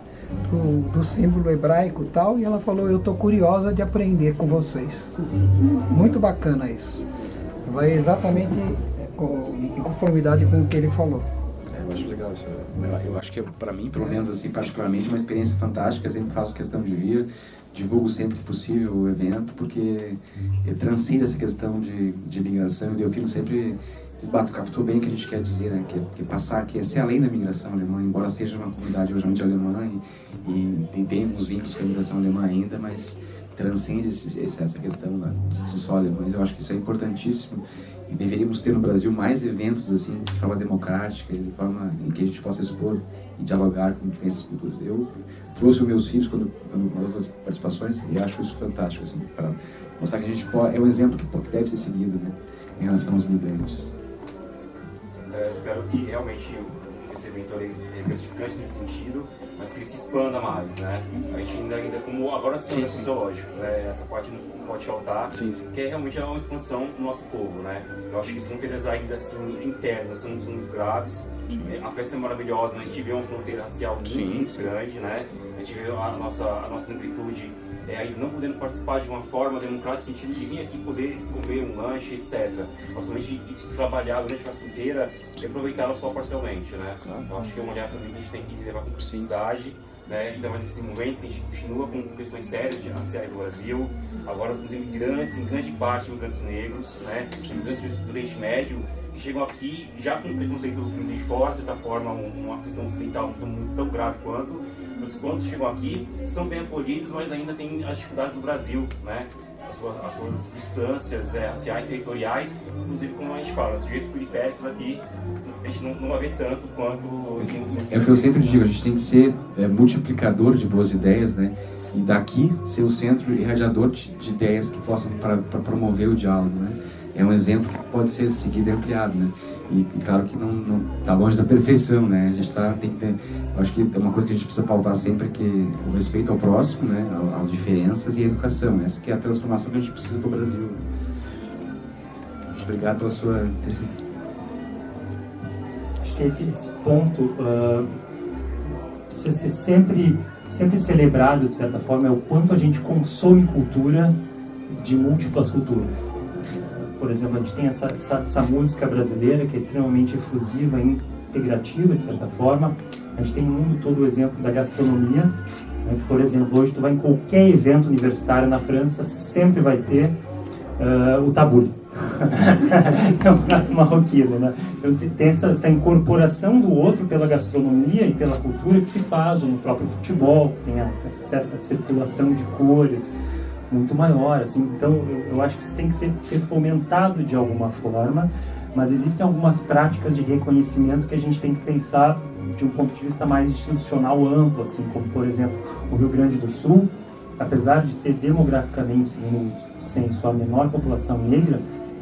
do símbolo hebraico e tal, e ela falou, eu estou curiosa de aprender com vocês. Muito bacana isso. Vai exatamente em conformidade com o que ele falou. Eu acho legal isso. Eu acho que para mim, pelo menos assim, particularmente, uma experiência fantástica. Eu sempre faço questão de vir, divulgo sempre que possível o evento, porque transcende essa questão de imigração. E eu fico sempre, captou bem o que a gente quer dizer, né? Que passar, que é ser além da imigração alemã, embora seja uma comunidade hoje alemã e tem alguns vínculos com a imigração alemã ainda, mas transcende essa questão de só alemães. Eu acho que isso é importantíssimo. E deveríamos ter no Brasil mais eventos assim, de forma democrática, de forma em que a gente possa expor e dialogar com diferentes culturas. Eu trouxe os meus filhos quando nas participações e acho isso fantástico, assim, para mostrar que a gente é um exemplo que deve ser seguido, né, em relação aos migrantes. Eu espero que realmente esse evento é gratificante nesse sentido, mas que ele se expanda mais, né? A gente ainda como agora sim é sociológico, né? Essa parte não pode faltar, que é realmente uma expansão do nosso povo, né? Eu acho que as fronteiras ainda assim internas são muito graves. A festa é maravilhosa, mas a gente vê uma fronteira racial muito grande, né? A gente vê a nossa negritude aí não podendo participar de uma forma democrática, no sentido de vir aqui poder comer um lanche, etc. Mas somente de trabalhar durante a festa inteira e aproveitar só parcialmente, né? Eu acho que é uma olhar também que a gente tem que levar com simplicidade, né? Ainda mais nesse momento que a gente continua com questões sérias raciais no Brasil. Agora os imigrantes, em grande parte imigrantes negros, né? Imigrantes do Oriente Médio, que chegam aqui já com preconceito de fora, de certa forma, uma questão ocidental tão grave quanto. Mas quando chegam aqui, são bem acolhidos, mas ainda têm as dificuldades do Brasil, né? As suas distâncias raciais, territoriais, inclusive, como a gente fala, sujeitos periféricos aqui, a gente não vai ver tanto quanto... É o que eu sempre digo, a gente tem que ser multiplicador de boas ideias, né? E daqui ser o centro irradiador de ideias que possam para promover o diálogo, né? É um exemplo que pode ser seguido e ampliado, né? E claro que não está longe da perfeição, né? A gente tem que ter, eu acho que uma coisa que a gente precisa pautar sempre é que o respeito ao próximo, né? As diferenças e a educação. Essa que é a transformação que a gente precisa para o Brasil. Muito obrigado pela sua... Acho que esse ponto precisa ser sempre celebrado, de certa forma, é o quanto a gente consome cultura de múltiplas culturas. Por exemplo, a gente tem essa música brasileira que é extremamente efusiva e integrativa, de certa forma. A gente tem no mundo todo o exemplo da gastronomia, né, que, por exemplo, hoje tu vai em qualquer evento universitário na França, sempre vai ter o tabule. É um prato marroquino, né? Então, tem essa incorporação do outro pela gastronomia e pela cultura que se faz, ou no próprio futebol, que tem essa certa circulação de cores muito maior, assim. Então eu acho que isso tem que ser fomentado de alguma forma, mas existem algumas práticas de reconhecimento que a gente tem que pensar de um ponto de vista mais institucional amplo, assim, como por exemplo o Rio Grande do Sul, apesar de ter demograficamente, segundo o censo, a menor população negra,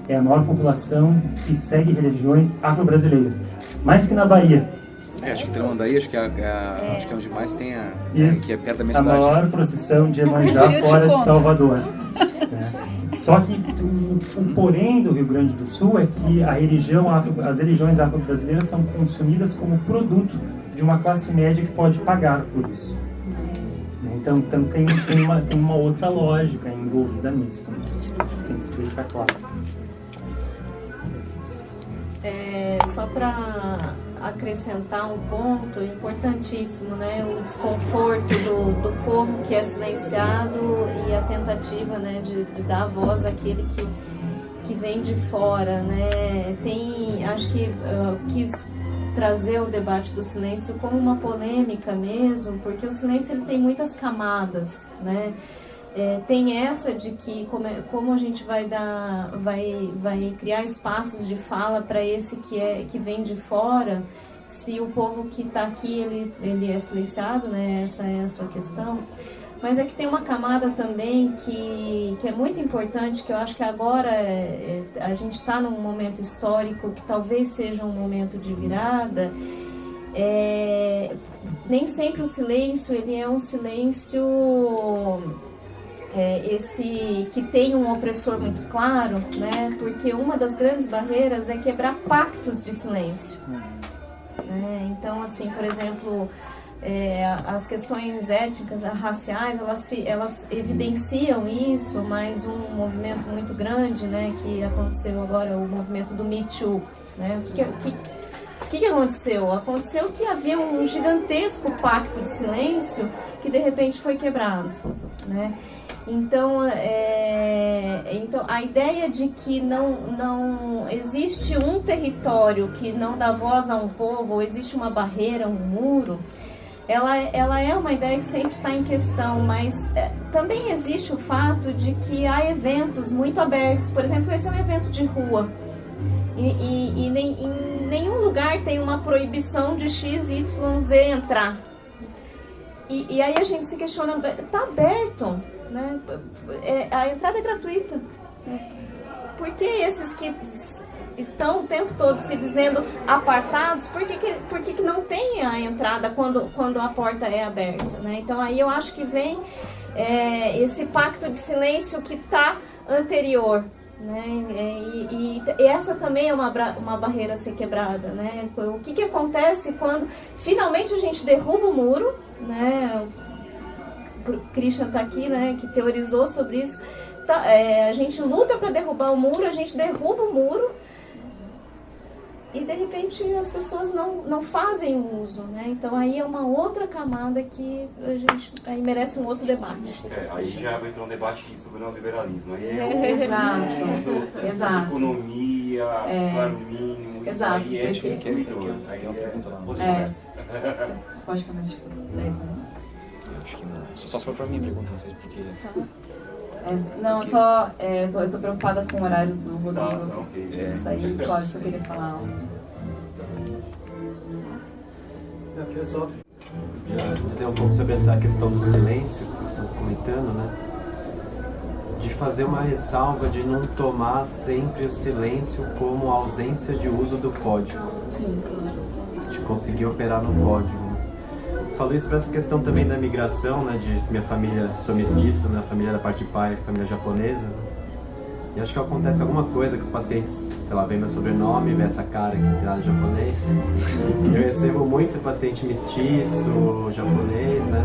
é a maior população que segue religiões afro-brasileiras, mais que na Bahia. Acho que Tramandaí, acho que é onde mais tem que é perto da minha a cidade. Maior procissão de Iemanjá fora de Salvador. Só que o porém do Rio Grande do Sul é que as religiões afro-brasileiras são consumidas como produto de uma classe média que pode pagar por isso. Então tem uma outra lógica envolvida nisso. Tem que se deixar claro. Só para acrescentar um ponto importantíssimo, né? O desconforto do povo que é silenciado e a tentativa, né, de dar voz àquele que vem de fora, né? Acho que quis trazer o debate do silêncio como uma polêmica mesmo, porque o silêncio ele tem muitas camadas, né? Tem essa de que como a gente vai criar espaços de fala para esse que vem de fora, se o povo que está aqui ele é silenciado, né? Essa é a sua questão. Mas é que tem uma camada também que é muito importante, que eu acho que agora a gente está num momento histórico que talvez seja um momento de virada. Nem sempre o silêncio ele é um silêncio esse que tem um opressor muito claro, né? Porque uma das grandes barreiras é quebrar pactos de silêncio. Então, assim, por exemplo, as questões étnicas, raciais, elas evidenciam isso, mas um movimento muito grande, né, que aconteceu agora, o movimento do Me Too, né? O que aconteceu? Aconteceu que havia um gigantesco pacto de silêncio que de repente foi quebrado, né? Então a ideia de que não existe um território que não dá voz a um povo, ou existe uma barreira, um muro, ela é uma ideia que sempre está em questão, mas também existe o fato de que há eventos muito abertos. Por exemplo, esse é um evento de rua. Em nenhum lugar tem uma proibição de X, Y, Z entrar. E aí a gente se questiona, está aberto, né? A entrada é gratuita. Por que esses que estão o tempo todo se dizendo apartados, por que não tem a entrada quando a porta é aberta, né? Então aí eu acho que vem esse pacto de silêncio que está anterior, né? E essa também é uma barreira a ser quebrada, né? O que acontece quando finalmente a gente derruba o muro, né? O Christian está aqui, né, que teorizou sobre isso. A gente luta para derrubar o muro, a gente derruba o muro e de repente as pessoas não fazem uso, né? Então aí é uma outra camada que a gente aí merece um outro debate. Aí já vai entrar um debate sobre o neoliberalismo. Exato. Economia, salário mínimo, exato. Isso aí é distribuidor. Aí tem uma pergunta lá. Outra conversa. Você pode ficar mais tipo 10 minutos? Acho que não. Só se for pra mim perguntar, não sei porque... Não, eu tô preocupada com o horário do Rodrigo. Isso aí, Cláudio, se eu queria falar algo. Eu queria só dizer um pouco sobre essa questão do silêncio que vocês estão comentando, né? De fazer uma ressalva de não tomar sempre o silêncio como ausência de uso do código. Sim, claro. De conseguir operar no código. Falo isso para essa questão também da migração, né, de minha família, sou mestiço, né, família da parte de pai, família japonesa. E acho que acontece alguma coisa que os pacientes, sei lá, vê meu sobrenome, vê essa cara aqui que é japonês. Eu recebo muito paciente mestiço, japonês, né.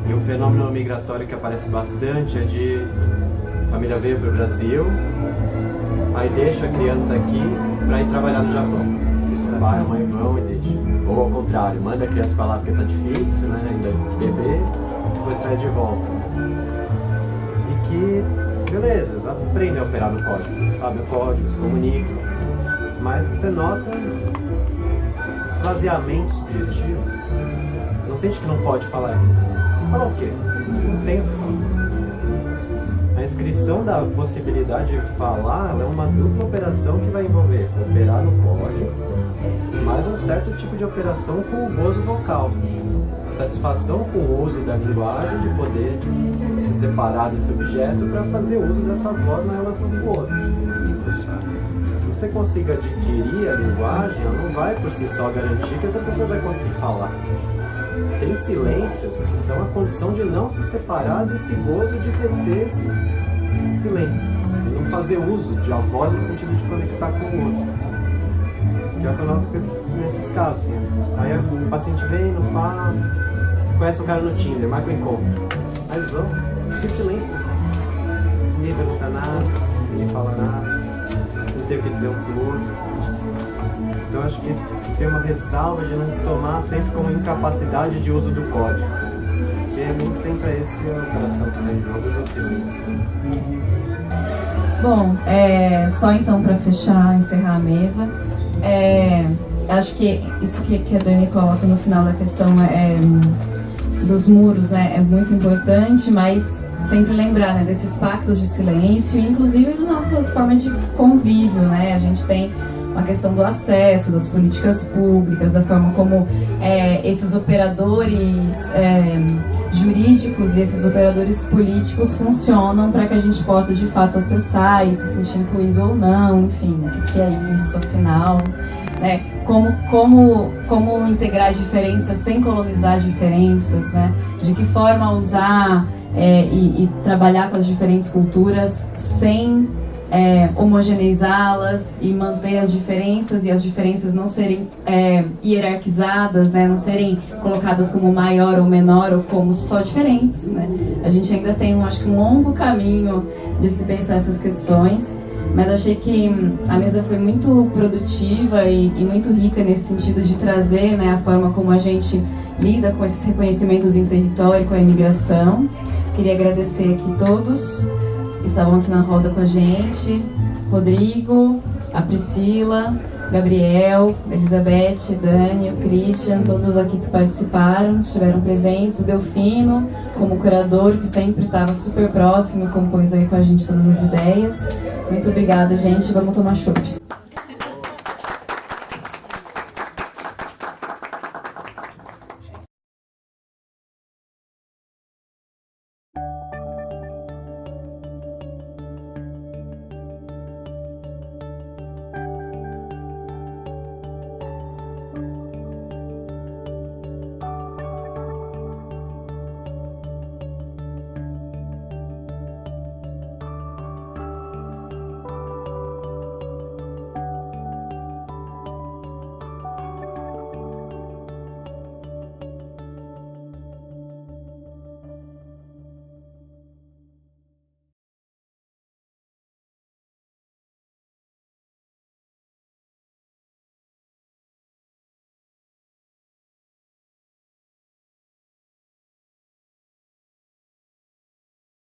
E um fenômeno migratório que aparece bastante é de a família veio para o Brasil, aí deixa a criança aqui para ir trabalhar no Japão. O pai e a mãe vão e deixam. Ou ao contrário, manda a criança pra lá porque tá difícil, né? Ainda é bebê, depois traz de volta. E que, beleza, eles aprendem a operar no código, sabem o código, se comunicam. Mas que você nota esvaziamento subjetivo. Não sente que não pode falar isso. Falar o quê? Não tem o que falar. A inscrição da possibilidade de falar é uma dupla operação que vai envolver operar no código, mais um certo tipo de operação com o gozo vocal. A satisfação com o uso da linguagem, de poder se separar desse objeto para fazer uso dessa voz na relação com o outro. Se você consiga adquirir a linguagem, ela não vai por si só garantir que essa pessoa vai conseguir falar. Tem silêncios que são a condição de não se separar desse gozo de reter silêncio. E não fazer uso de a voz no sentido de conectar com o outro. Que é o que eu noto nesses casos, assim. Aí o paciente vem, não fala, conhece um cara no Tinder, marca o encontro. Mas vão, fica silêncio. Ninguém pergunta nada, ninguém fala nada, não tem o que dizer um pro outro. Então acho que tem uma ressalva de não tomar sempre como incapacidade de uso do código. Porque nem sempre é esse a operação que tem em jogo, é o silêncio. Bom, só então para fechar, encerrar a mesa, acho que isso que a Dani coloca no final da questão dos muros, né, é muito importante, mas sempre lembrar, né, desses pactos de silêncio, inclusive da nossa forma de convívio, né, a gente tem a questão do acesso, das políticas públicas, da forma como esses operadores jurídicos e esses operadores políticos funcionam para que a gente possa de fato acessar e se sentir incluído ou não, enfim, né, o que é isso afinal, né, como integrar diferenças sem colonizar diferenças, né, de que forma usar e trabalhar com as diferentes culturas sem homogeneizá-las e manter as diferenças e as diferenças não serem hierarquizadas, né, não serem colocadas como maior ou menor ou como só diferentes, né. A gente ainda tem, acho que um longo caminho de se pensar essas questões, mas achei que a mesa foi muito produtiva e muito rica nesse sentido de trazer, né, a forma como a gente lida com esses reconhecimentos em território, com a imigração. Queria agradecer aqui todos que estavam aqui na roda com a gente, Rodrigo, a Priscila, Gabriel, Elizabeth, Dani, o Christian, todos aqui que participaram, estiveram presentes, o Delfino, como curador, que sempre estava super próximo, compôs aí com a gente todas as ideias. Muito obrigada, gente, vamos tomar chopp.